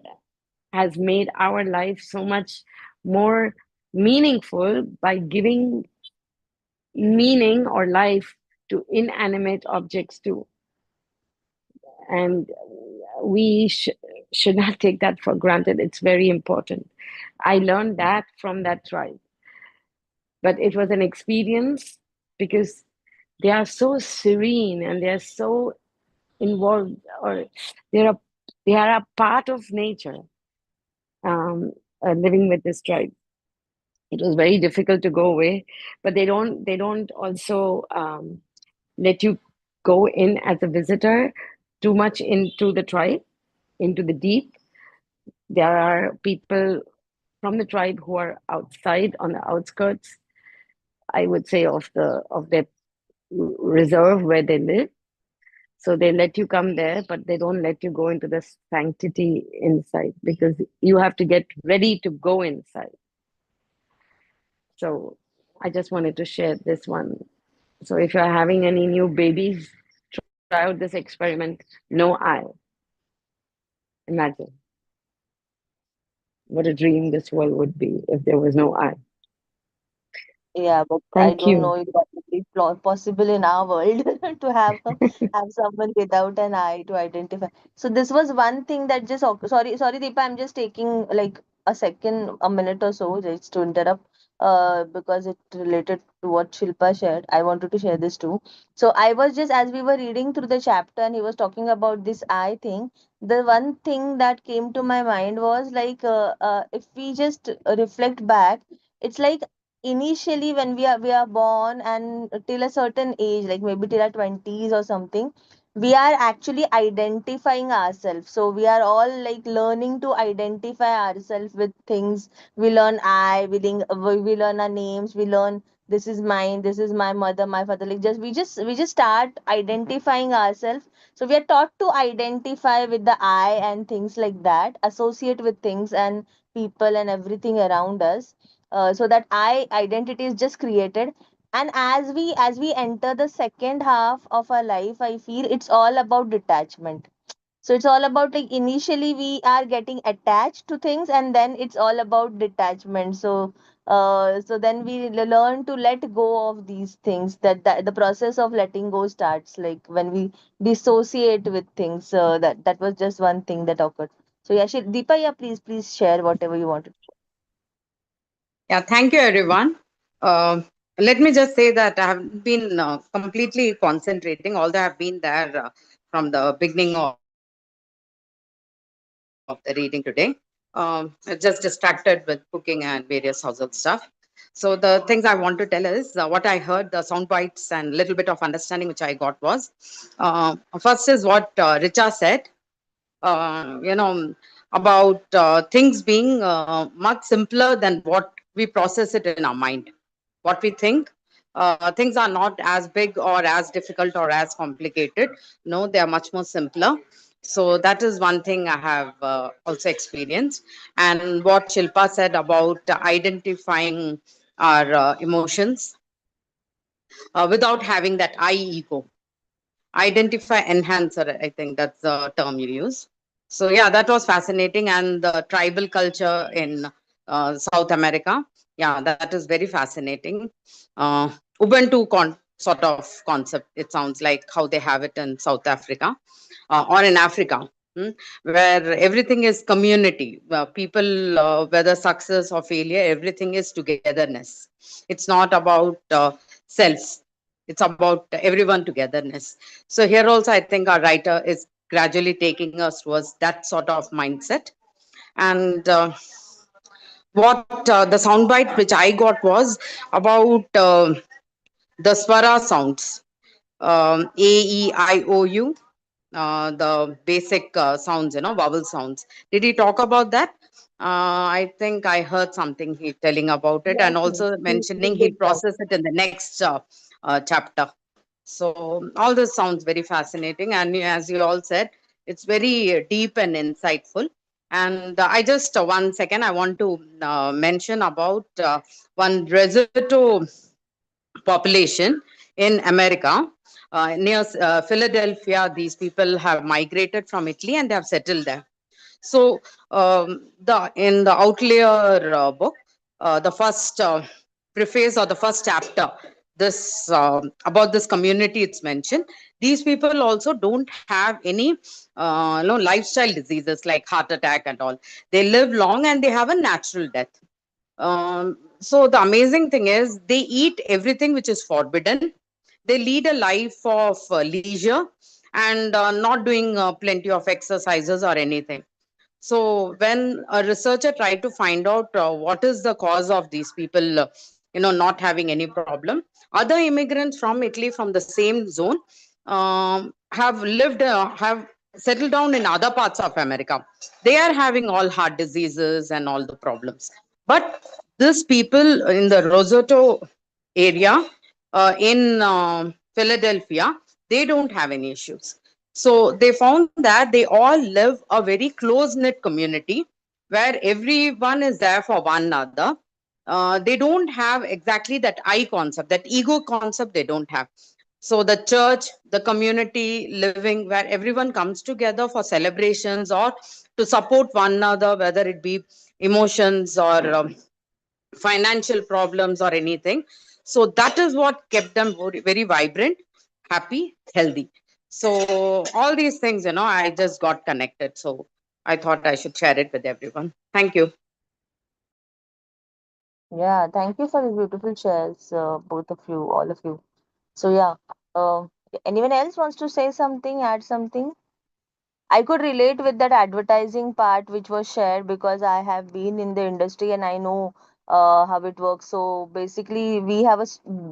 has made our life so much more meaningful by giving meaning or life to inanimate objects too. And we should not take that for granted. It's very important. I learned that from that tribe, but it was an experience because they are so serene and they are so involved, or they are they are a part of nature, living with this tribe. It was very difficult to go away, but they don't also let you go in as a visitor too much into the tribe, into the deep. There are people from the tribe who are outside on the outskirts, I would say, of their reserve where they live. So they let you come there, but they don't let you go into the sanctity inside because you have to get ready to go inside. So I just wanted to share this one. So if you're having any new babies, try out this experiment. No I. Imagine what a dream this world would be if there was no I. Yeah, but I Thank don't know you. if that would be possible in our world to have someone without an eye to identify. So this was one thing that just sorry Deepa, I'm just taking like a minute or so just to interrupt because it related to what Shilpa shared. I wanted to share this too. So I was just as we were reading through the chapter and he was talking about this eye thing, the one thing that came to my mind was like if we just reflect back, it's like initially when we are born and till a certain age, like maybe till our 20s or something, we are actually identifying ourselves. So we are all like learning to identify ourselves with things. We learn we learn our names, we learn this is mine, this is my mother, my father, like we just start identifying ourselves. So we are taught to identify with the I and things like that, associate with things and people and everything around us, so that I identity is just created. And as we enter the second half of our life, I feel it's all about detachment. So it's all about like initially we are getting attached to things and then it's all about detachment. So then we learn to let go of these things, that the process of letting go starts like when we dissociate with things. That was just one thing that occurred. So yeah, Deepa, yeah, please share whatever you wanted. Yeah, thank you, everyone. Uh, Let me just say that I have been completely concentrating, although I've been there from the beginning of the reading today. Just distracted with cooking and various household stuff. So the things I want to tell is what I heard, the sound bites and little bit of understanding which I got was first is what Richa said, about things being much simpler than what we process it in our mind. What we think, things are not as big or as difficult or as complicated. No, they are much more simpler. So that is one thing I have also experienced. And what Shilpa said about identifying our emotions, without having that I ego. Identify enhancer, I think that's the term you use. So yeah, that was fascinating. And the tribal culture in South America, yeah, that is very fascinating. uh, Ubuntu sort of concept, it sounds like how they have it in South Africa, or in Africa, where everything is community. People, whether success or failure, everything is togetherness. It's not about self. It's about everyone togetherness. So here also, I think our writer is gradually taking us towards that sort of mindset. And what the soundbite which I got was about the swara sounds, A, E, I, O, U, the basic sounds, vowel sounds. Did he talk about that? I think I heard something he telling about it, Yes, and yes, also he mentioning he'll did talk. process it in the next chapter. So all this sounds very fascinating, and as you all said, it's very deep and insightful. And I just 1 second, I want to mention about one risotto population in America, near Philadelphia. These people have migrated from Italy and they have settled there. So the in the Outlier book, the first preface or the first chapter, this about this community, it's mentioned. These people also don't have any lifestyle diseases like heart attack and all. They live long and they have a natural death. So the amazing thing is they eat everything which is forbidden. They lead a life of leisure, and not doing plenty of exercises or anything. So when a researcher tried to find out what is the cause of these people, not having any problem, other immigrants from Italy from the same zone have settled down in other parts of America. They are having all heart diseases and all the problems. But these people in the Roseto area, in Philadelphia, they don't have any issues. So they found that they all live a very close knit community where everyone is there for one another. They don't have exactly that I concept, that ego concept, they don't have. So the church, the community living where everyone comes together for celebrations or to support one another, whether it be emotions or financial problems or anything. So that is what kept them very vibrant, happy, healthy. So all these things, I just got connected. So I thought I should share it with everyone. Thank you. Yeah, thank you for the beautiful shares, both of you, all of you. So yeah, uh, anyone else wants to say something, add something? I could relate with that advertising part which was shared because I have been in the industry and I know how it works. So basically, we have a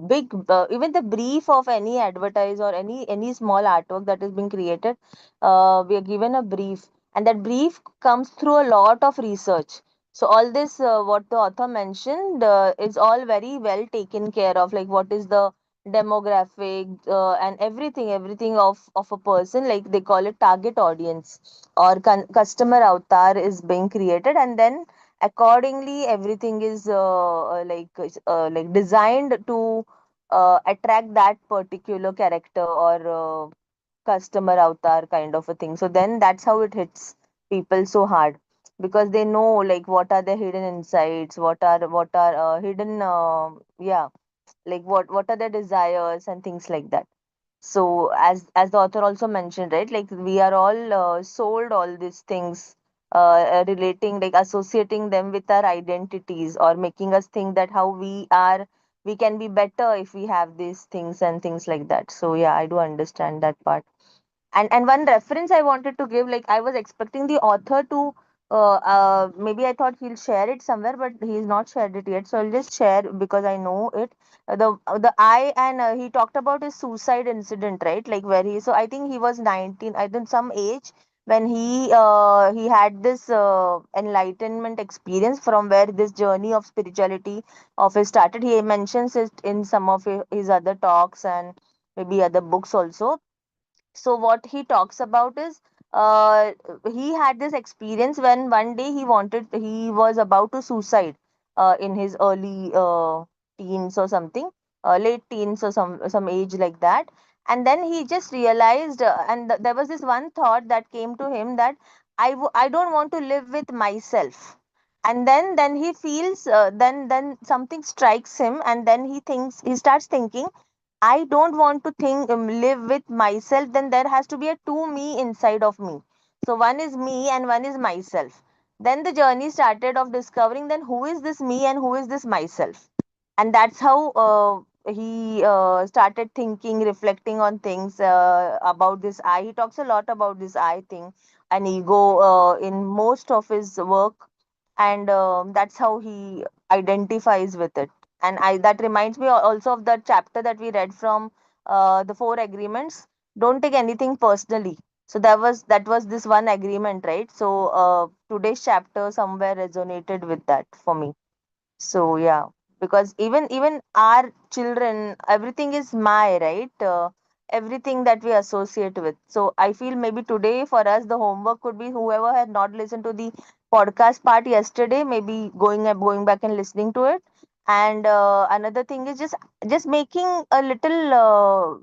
big, even the brief of any advertise or any small artwork that is being created, we are given a brief, and that brief comes through a lot of research. So all this, what the author mentioned, is all very well taken care of. Like what is the demographic, and everything of a person, like they call it target audience or customer avatar is being created, and then accordingly everything is like designed to attract that particular character or customer avatar kind of a thing. So then that's how it hits people so hard, because they know like what are the hidden insights, what are hidden, yeah, like what are their desires and things like that. So as the author also mentioned, right, like we are all sold all these things, relating, like associating them with our identities or making us think that how we are, we can be better if we have these things and things like that. So yeah, I do understand that part. And one reference I wanted to give, like I was expecting the author to maybe I thought he'll share it somewhere, but he's not shared it yet, so I'll just share because I know it. The I and he talked about his suicide incident, right, like where he, so I think he was 19, I think some age, when he had this enlightenment experience from where this journey of spirituality of his started. He mentions it in some of his other talks and maybe other books also. So what he talks about is, uh, he had this experience when one day he was about to suicide in his early teens or something. late teens or some age like that. And then he just realized, and there was this one thought that came to him, that I don't want to live with myself. And then he feels, then something strikes him, and then he starts thinking, I don't want to live with myself. Then there has to be a two me inside of me. So one is me and one is myself. Then the journey started of discovering, then who is this me and who is this myself. And that's how he started thinking, reflecting on things about this I. He talks a lot about this I thing and ego in most of his work, and that's how he identifies with it. And I that reminds me also of the chapter that we read from the four agreements. Don't take anything personally. So that was this one agreement, right? So today's chapter somewhere resonated with that for me. So yeah, because even our children, everything is my, right? Everything that we associate with. So I feel maybe today for us the homework could be, whoever had not listened to the podcast part yesterday, maybe going back and listening to it. And another thing is just making out a little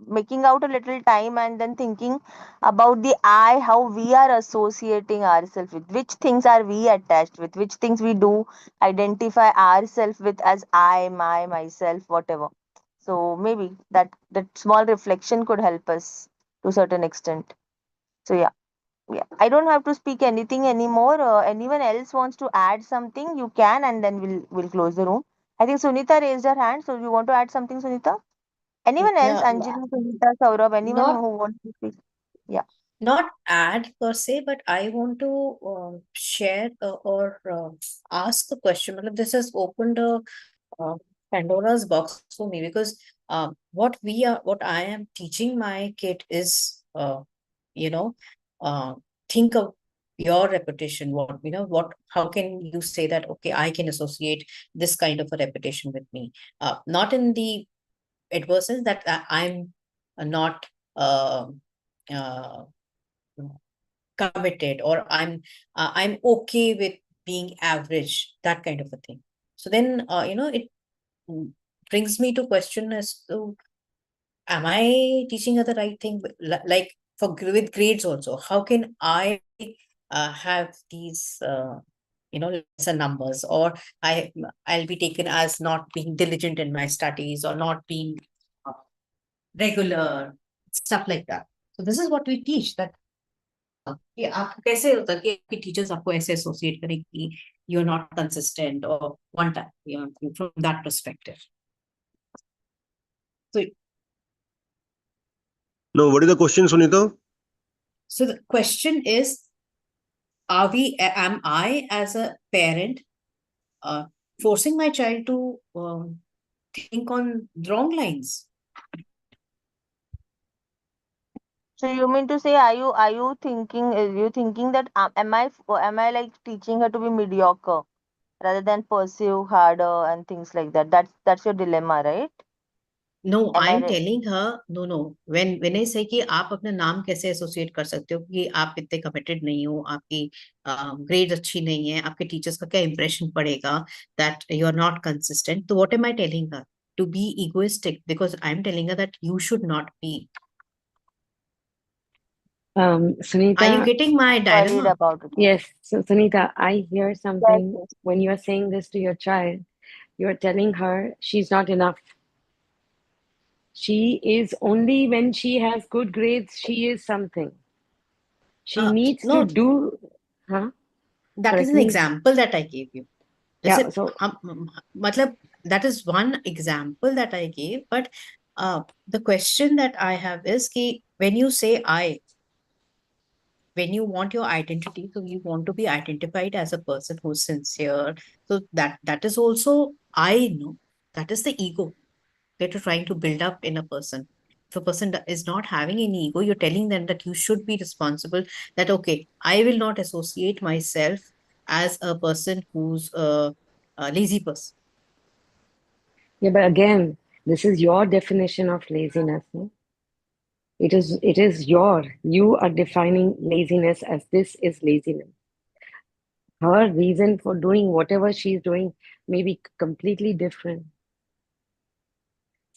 time, and then thinking about the I, how we are associating ourselves with, which things are we attached with, which things we do identify ourselves with as I, myself, whatever. So maybe that small reflection could help us to a certain extent. So yeah, yeah. I don't have to speak anything anymore. Anyone else wants to add something, you can, and then we'll close the room. I think Sunita raised her hand, so you want to add something, Sunita? Anyone else? Yeah, Anjali, Sunita, Saurabh, anyone not who wants to speak? Yeah. not add per se, but I want to share or ask a question. Matlab, this has opened a Pandora's box for me, because what I am teaching my kid is, you know, uh, think of your reputation. What, how can you say that, okay, I can associate this kind of a reputation with me? Not in the adverse sense that I'm not uh, uh, committed, or I'm okay with being average, that kind of a thing. So then it mm, brings me to question as to, am I teaching her the right thing? Like with grades also, how can I have these lesser numbers, or I'll be taken as not being diligent in my studies, or not being uh, regular, stuff like that. So this is what we teach, that कि आपको कैसे होता है कि आपकी teachers आपको ऐसे associate करें कि you're not consistent or one time, from that perspective. So, No, what is the question, Sunita? so the question is, am I as a parent uh, forcing my child to think on wrong lines? So you mean to say, are you thinking that am I like teaching her to be mediocre rather than pursue harder and things like that? That's your dilemma, right? No, Am I I'm right? telling her, no. When I say कि आप अपना नाम कैसे associate कर सकते हो कि आप इतने कमिटेड नहीं हो, आपकी ग्रेड अच्छी नहीं है, आपके टीचर्स का क्या इंप्रेशन पड़ेगा, that you are not consistent. So what am I telling her? To be egoistic, because I'm telling her that you should not be. Are you Sunita, getting my Worried dilemma? about it. yes, so Sunita, I hear Yes, something yes. when you're saying this to your child. You're telling her she's not enough. She is only when she has good grades, she is something. She needs to No, do, huh? that is Correct an me. example that I gave you. Yeah, जैसे so matlab, that is one example that I gave, but the question that I have is कि when you say when you want your identity, so you want to be identified as a person who's sincere. So that is also, I know, that is the ego that you're trying to build up in a person. If a person is not having any ego, you're telling them that you should be responsible, that okay, I will not associate myself as a person who's a lazy person. yeah, but again, this is your definition of laziness. No? It is you are defining laziness as this is laziness. Her reason for doing whatever she's doing may be completely different.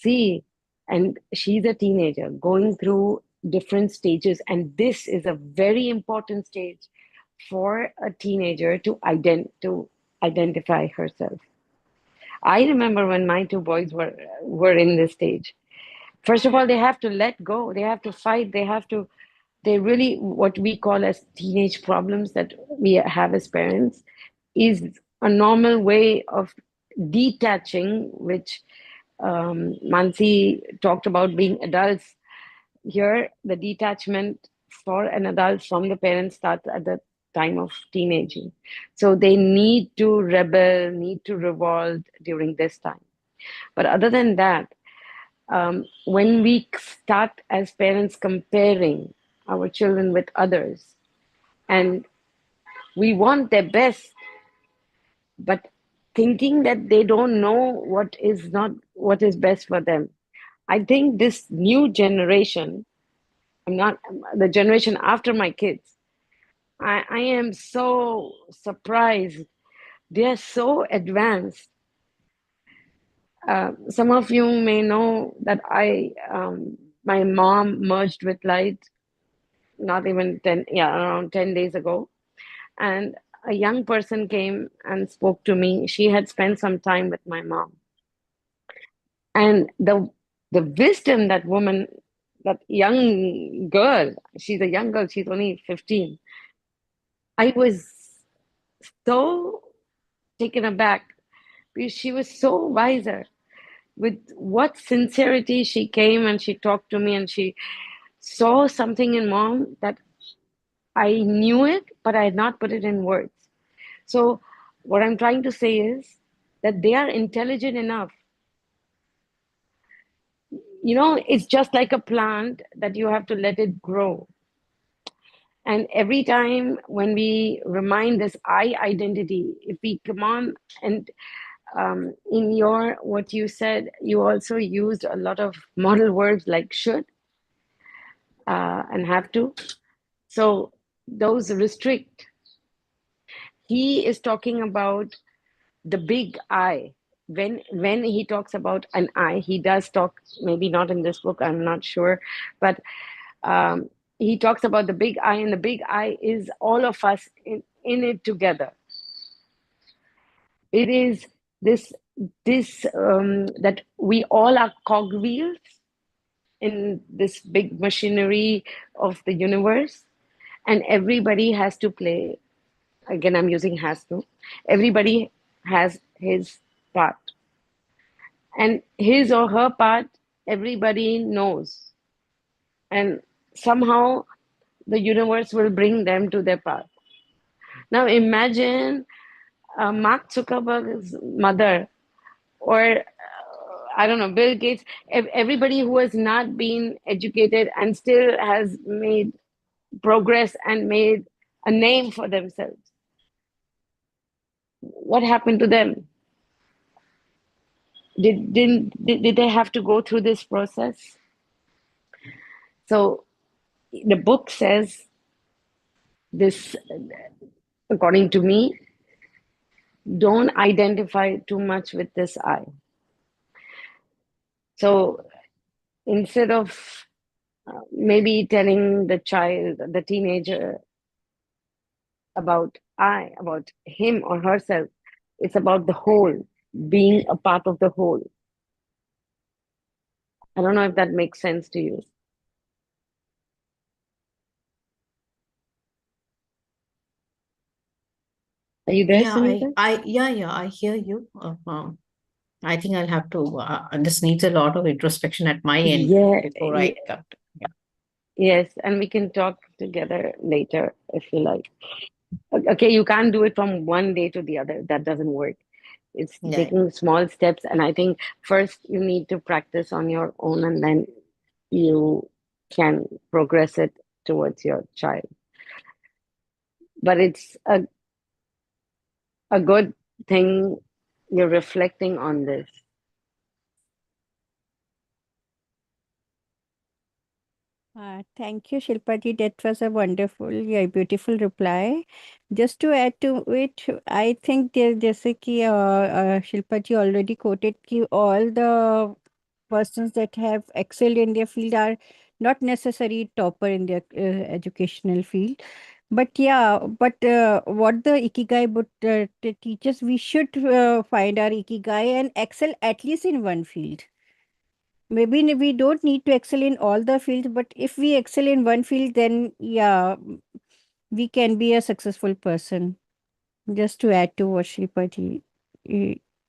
See, and she's a teenager going through different stages, and this is a very important stage for a teenager to identify herself. I remember when my two boys were in this stage. First of all, they have to let go. They have to fight. They really, what we call as teenage problems that we have as parents is a normal way of detaching, which Mansi talked about being adults. Here, the detachment for an adult from the parents starts at the time of teenaging. So they need to rebel, need to revolt during this time. But other than that, when we start as parents comparing our children with others, and we want their best, but thinking that they don't know what is best for them. I think this new generation, I'm not the generation after my kids, I am so surprised. They are so advanced. Some of you may know that my mom merged with Light not even 10, yeah, around 10 days ago. And a young person came and spoke to me. She had spent some time with my mom. And the wisdom that woman, that young girl, she's a young girl, she's only 15. I was so taken aback because she was so wiser. With what sincerity she came and she talked to me, and she saw something in mom that I knew it, but I had not put it in words. So, what I'm trying to say is that they are intelligent enough. You know, it's just like a plant that you have to let it grow. And every time when we remind this I identity, if we come on and in your what you said, you also used a lot of model words like should and have to. So those restrict. He is talking about the big I. When he talks about an I, he does talk, maybe not in this book, I'm not sure, but um, he talks about the big I, and the big I is all of us in it together. It is this that we all are cogwheels in this big machinery of the universe, and everybody has to play. Again, I'm using has to. Everybody has his part, and his or her part everybody knows, and somehow the universe will bring them to their path. Now imagine Mark Zuckerberg's mother, or I don't know, Bill Gates, everybody who has not been educated and still has made progress and made a name for themselves. What happened to them? Did they have to go through this process? So the book says this, according to me, don't identify too much with this I. So instead of maybe telling the child, the teenager, about him or herself, it's about the whole, being a part of the whole. I don't know if that makes sense to you. Are you there, Yeah, Sunita? I hear you. I think I'll have to. This needs a lot of introspection at my end Yeah, before I come to. Yeah. yes, and we can talk together later if you like. Okay, you can't do it from one day to the other. That doesn't work. It's Yeah. taking small steps, and I think first you need to practice on your own, and then you can progress it towards your child. But it's a good thing you're reflecting on this. Thank you, Shilpaji. That was a wonderful, yeah, beautiful reply. Just to add to it, I think there, जैसे कि शिल्पा जी already quoted कि all the persons that have excelled in their field are not necessarily topper in their educational field. But yeah, but what the Ikigai book teaches, we should find our Ikigai and excel at least in one field. Maybe we don't need to excel in all the fields, but if we excel in one field, then yeah, we can be a successful person. Just to add to what Shripati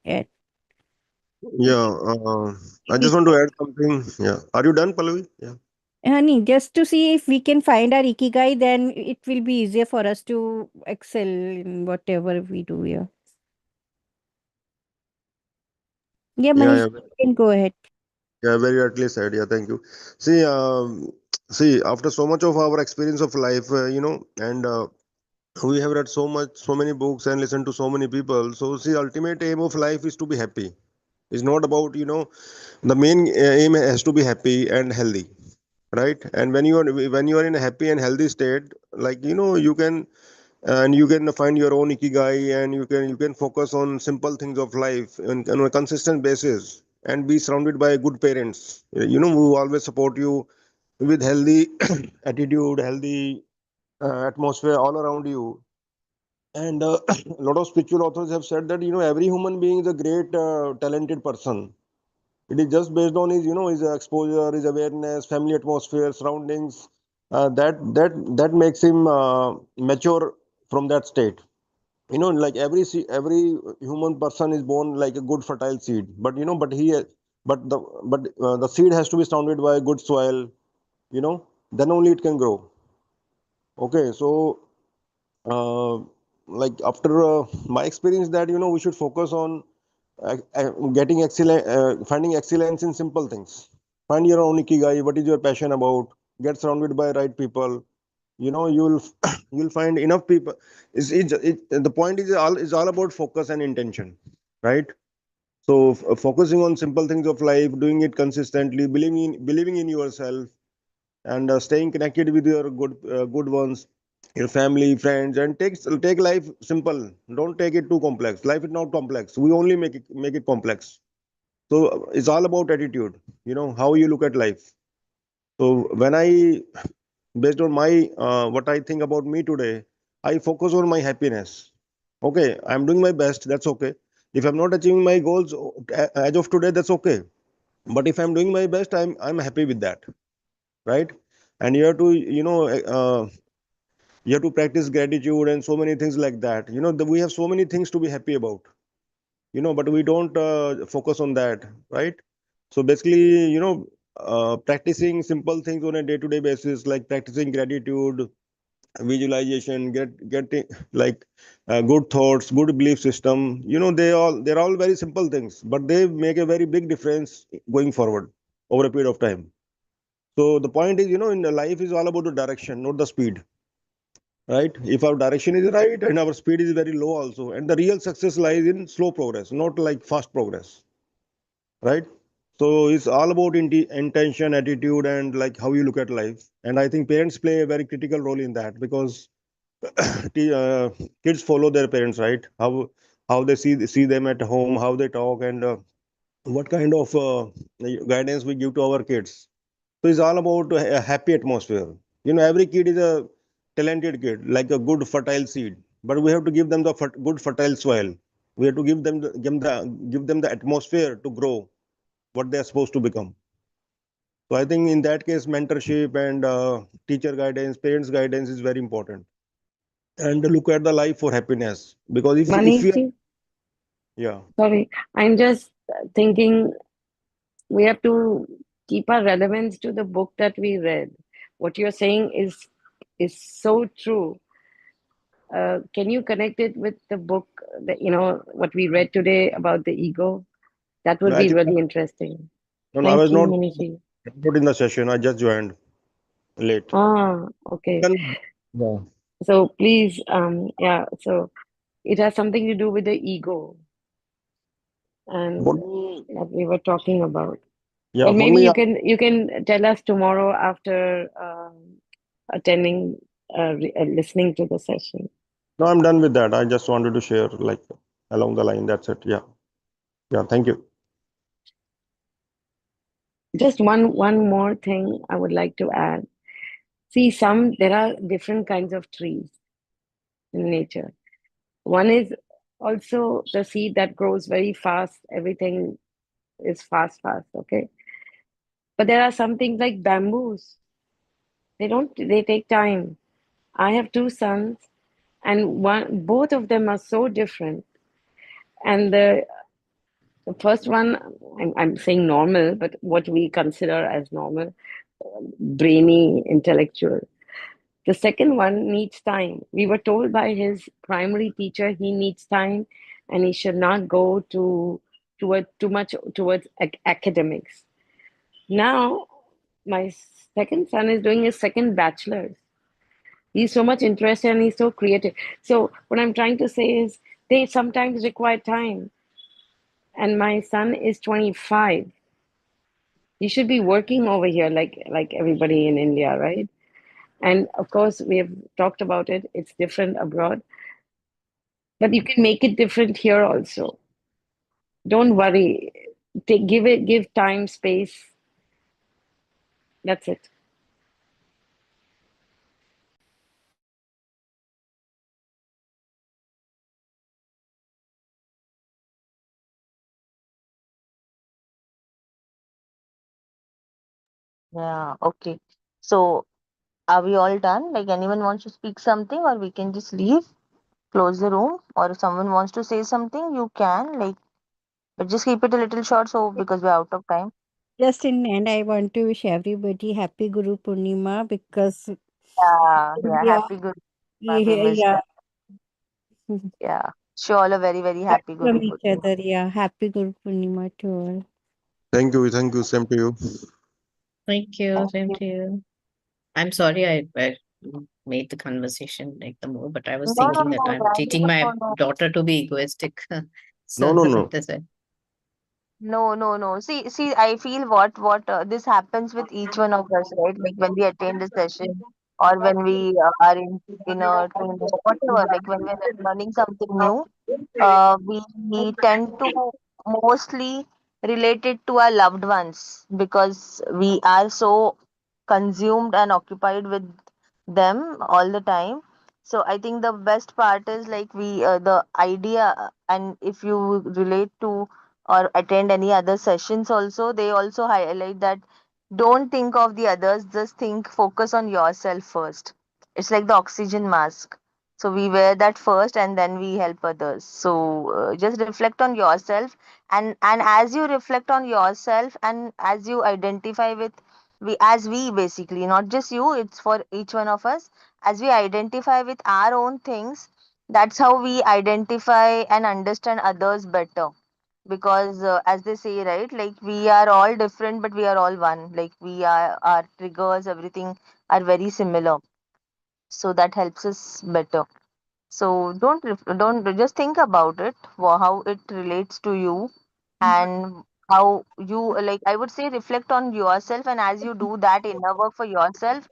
add. Yeah, I just want to add something. Yeah, are you done, Pallavi? Yeah. Honey, just to see if we can find our Ikigai, then it will be easier for us to excel in whatever we do here. Yeah, Yeah, Manish, yeah, you can go ahead. yeah, very rightly said. Yeah, thank you. See, see, after so much of our experience of life, and we have read so much, so many books and listened to so many people. So, see, ultimate aim of life is to be happy. It's not about, the main aim has to be happy and healthy, right? And when you are in a happy and healthy state, like you can, and you can find your own ikigai, and you can focus on simple things of life on a consistent basis, and be surrounded by good parents, who always support you with healthy attitude, healthy atmosphere all around you. And a lot of spiritual authors have said that every human being is a great talented person. It is just based on his exposure, his awareness, family atmosphere, surroundings, that makes him mature from that state. Like every human person is born like a good fertile seed, but the seed has to be surrounded by good soil, then only it can grow. Okay, so uh, like after my experience, that we should focus on getting excellent, finding excellence in simple things. Find your own ikigai. What is your passion about? Get surrounded by right people. You'll you'll find enough people. The point is all about focus and intention, right? So focusing on simple things of life, doing it consistently, believing in yourself, and staying connected with your good ones, your family, friends, and take life simple. Don't take it too complex. Life is not complex. We only make it complex. So it's all about attitude. How you look at life. So when I based on my what I think about me today, I focus on my happiness. Okay, I'm doing my best. That's okay. If I'm not achieving my goals as of today, that's okay. But if I'm doing my best, I'm happy with that, right? And you have to practice gratitude and so many things like that. We have so many things to be happy about. But we don't focus on that, right? So basically, practicing simple things on a day-to-day basis, like practicing gratitude, visualization, getting like good thoughts, good belief system. They're all very simple things, but they make a very big difference going forward over a period of time. So the point is, in the life is all about the direction, not the speed, right? If our direction is right and our speed is very low also, and the real success lies in slow progress, not like fast progress, right? So it's all about intention, attitude, and like how you look at life. And I think parents play a very critical role in that, because uh, kids follow their parents, right? How they see them at home, how they talk, and what kind of guidance we give to our kids. So it's all about a happy atmosphere. Every kid is a talented kid, like a good fertile seed, but we have to give them the good fertile soil. We have to give them the atmosphere to grow what they are supposed to become. So I think in that case, mentorship and teacher guidance, parents guidance is very important. And look at the life for happiness, because if we Manish are, ji, yeah, sorry, I'm just thinking we have to keep our relevance to the book that we read. What you're saying is so true. Can you connect it with the book that what we read today about the ego? That would I be think really interesting. no, I Thank was you, not Manishi. in the session. I just joined late. Ah, okay. Yeah. So please, yeah. So it has something to do with the ego For and me, that we were talking about. yeah, But for maybe me, you can tell us tomorrow after attending, listening to the session. no, I'm done with that. I just wanted to share like along the line. That's it. Yeah. Yeah. Thank you. Just one more thing I would like to add. See, there are different kinds of trees in nature. One is also the seed that grows very fast. Everything is fast, okay? But there are some things like bamboos. They take time. I have two sons, and both of them are so different. And the first one, I'm saying normal, but what we consider as normal, brainy, intellectual. The second one needs time. We were told by his primary teacher he needs time and he should not go too much towards academics. Now, my second son is doing his second bachelor's. He's so much interested and he's so creative. So what I'm trying to say is they sometimes require time. And my son is 25. He should be working over here like everybody in India, right? And of course, we have talked about it. It's different abroad, but you can make it different here also. Don't worry. Give time, space. That's it. Yeah, okay. So are we all done? Like anyone wants to speak something, or we can just leave, close the room, or if someone wants to say something, you can, like, but just keep it a little short so because we're out of time. Just in end, I want to wish everybody happy Guru Purnima because Yeah, yeah, yeah, happy Guru Purnima. We yeah, missed yeah. that. Yeah. Wish you all a very, very Learn happy from Guru each Purnima. other. Yeah, happy Guru Purnima to all. Thank you. Thank you. Same to you. Thank you. Thank Same you. to you. I'm sorry I made the conversation like the more, but I was No, no, thinking that no, I'm teaching my no, no, daughter to be egoistic. No, So no, no. that's why. no, no, no. See, I feel what this happens with each one of us, right? Like when we attend a session or when we are in a training or whatever, like when we're learning something new, we tend to mostly relate it to our loved ones because we are so consumed and occupied with them all the time. So I think the best part is like the idea, and if you relate to or attend any other sessions also, they also highlight that don't think of the others, just focus on yourself first. It's like the oxygen mask, so we wear that first and then we help others. So just reflect on yourself, and as you reflect on yourself and as you identify with we basically, not just you, it's for each one of us. As we identify with our own things, that's how we identify and understand others better. Because as they say, right, like we are all different but we are all one. Like we are, our triggers, everything are very similar, so that helps us better. So don't just think about it, how it relates to you, and how you, like I would say, reflect on yourself, and as you do that inner work for yourself,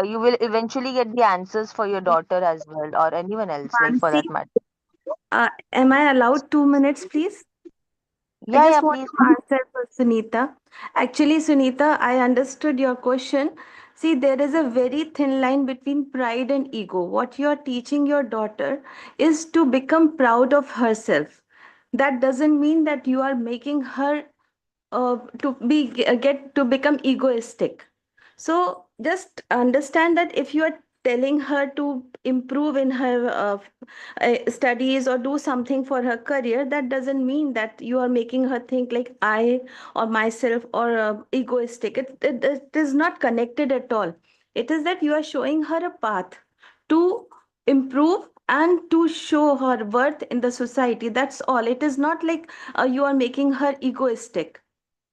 you will eventually get the answers for your daughter as well, or anyone else, like for Mansi, that matter. am I allowed 2 minutes, please? I Yeah, just yeah, want please. to answer for Sunita. Actually, Sunita, I understood your question. See, there is a very thin line between pride and ego. What you are teaching your daughter is to become proud of herself. That doesn't mean that you are making her get to become egoistic. So just understand that if you are telling her to improve in her studies or do something for her career, that doesn't mean that you are making her think like I or myself or egoistic. It is not connected at all. It is that you are showing her a path to improve and to show her worth in the society. That's all. It is not like you are making her egoistic.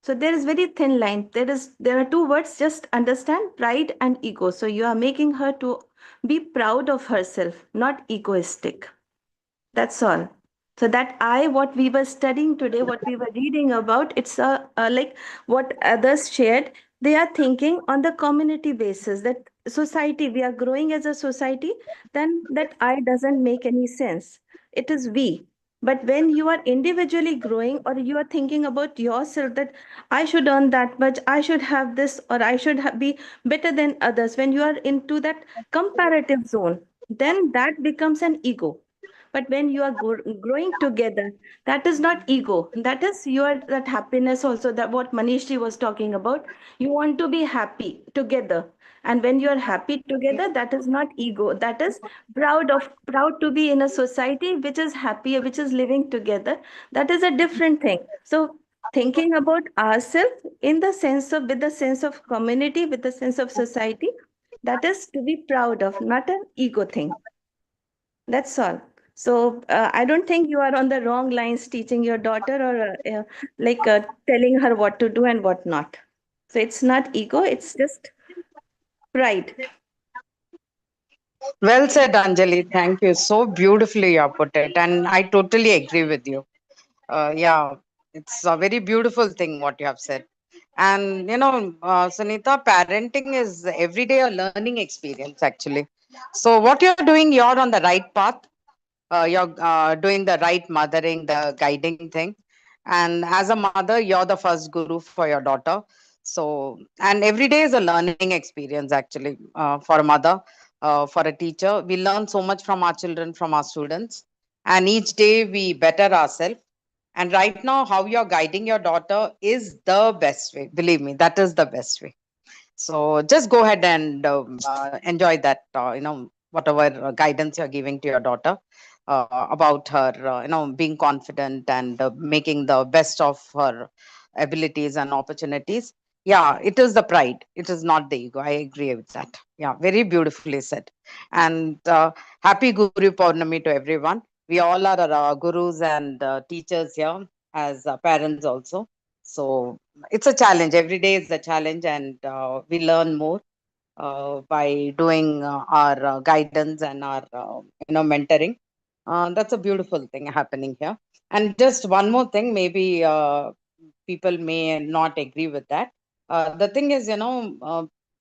So there is very thin line. There are two words. Just understand pride and ego. So you are making her to be proud of herself, not egoistic. That's all. So that what we were studying today, what we were reading about, it's like what others shared. They are thinking on the community basis that society, we are growing as a society, then that I doesn't make any sense. It is we. But when you are individually growing, or you are thinking about yourself, that I should earn that much, I should have this, or I should be better than others, when you are into that comparative zone, then that becomes an ego. But when you are growing together, that is not ego. That is your that happiness also, that what Manishji was talking about. You want to be happy together. And when you are happy together, that is not ego. That is proud to be in a society which is happy, which is living together. That is a different thing. So thinking about ourselves in the sense of, with the sense of community, with the sense of society, that is to be proud of, not an ego thing. That's all. So I don't think you are on the wrong lines teaching your daughter, or telling her what to do and what not. So it's not ego, it's just pride. Well said, Anjali. Thank you. So beautifully you have put it. And I totally agree with you. Yeah, it's a very beautiful thing what you have said. And, Sunita, parenting is every day a learning experience, actually. So, what you're doing, you're on the right path. You're doing the right mothering, the guiding thing. And as a mother, you're the first guru for your daughter. So, and every day is a learning experience, actually, for a mother, for a teacher. We learn so much from our children, from our students. And each day we better ourselves. And right now, how you're guiding your daughter is the best way. Believe me, that is the best way. So just go ahead and enjoy that, whatever guidance you're giving to your daughter about her, being confident and making the best of her abilities and opportunities. Yeah, it is the pride. It is not the ego. I agree with that. Yeah, very beautifully said. And happy Guru Purnami to everyone. We all are gurus and teachers here as parents also. So it's a challenge. Every day is a challenge, and we learn more by doing our guidance and our mentoring. That's a beautiful thing happening here. And just one more thing, maybe people may not agree with that. The thing is,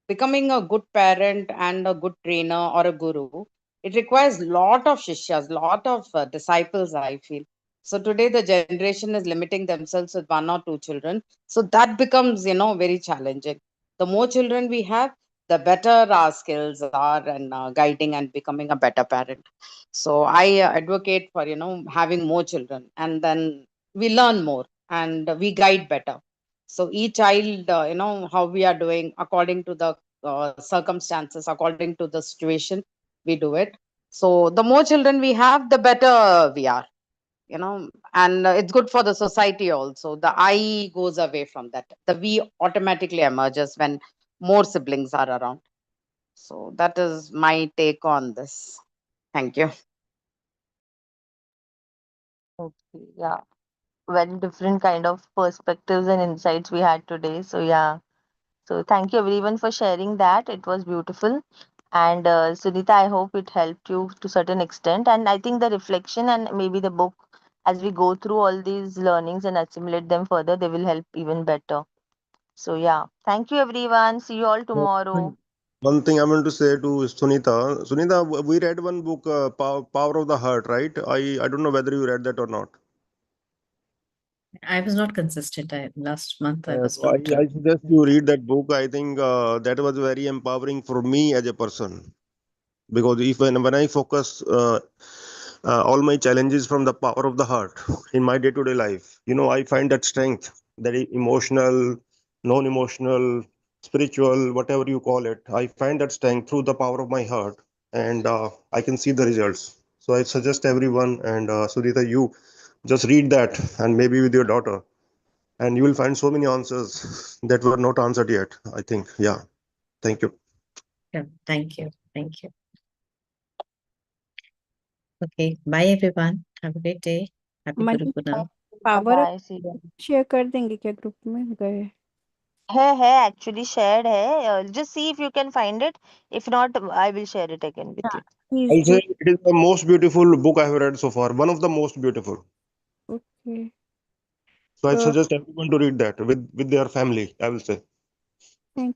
becoming a good parent and a good trainer or a guru, it requires lot of shishyas, lot of disciples, I feel. So today the generation is limiting themselves with one or two children. So that becomes, very challenging. The more children we have, the better our skills are in guiding and becoming a better parent. So I advocate for, having more children, and then we learn more and we guide better. So each child, how we are doing according to the circumstances, according to the situation, we do it. So the more children we have, the better we are, and it's good for the society also. The I goes away from that. The we automatically emerges when more siblings are around. So that is my take on this. Thank you. Okay, yeah. Very different kind of perspectives and insights we had today. So yeah. So thank you everyone for sharing that. It was beautiful. And Sunita, I hope it helped you to certain extent. And I think the reflection and maybe the book, as we go through all these learnings and assimilate them further, they will help even better. So yeah. Thank you everyone. See you all tomorrow. One thing I want to say to Sunita. Sunita, we read one book, Power of the Heart, right? I don't know whether you read that or not. I was not consistent. Last month I was So not. I suggest you read that book. I think that was very empowering for me as a person, because if when I focus all my challenges from the power of the heart in my day-to-day life, I find that strength, that emotional, non-emotional, spiritual, whatever you call it, I find that strength through the power of my heart, and I can see the results. So I suggest everyone, and Sudhita, you just read that, and maybe with your daughter, and you will find so many answers that were not answered yet, I think. Yeah. Thank you. Yeah, thank you. Thank you. Okay. Bye everyone. Have a great day. Happy Guru Manish Purnam. Power Bye. See you. Share कर देंगे क्या group में गए है actually shared है. Just see if you can find it. If not, I will share it again with you. Please I'll say it is the most beautiful book I have read so far. One of the most beautiful. Okay So I तो suggest everyone to read that with their family, I will say. Thank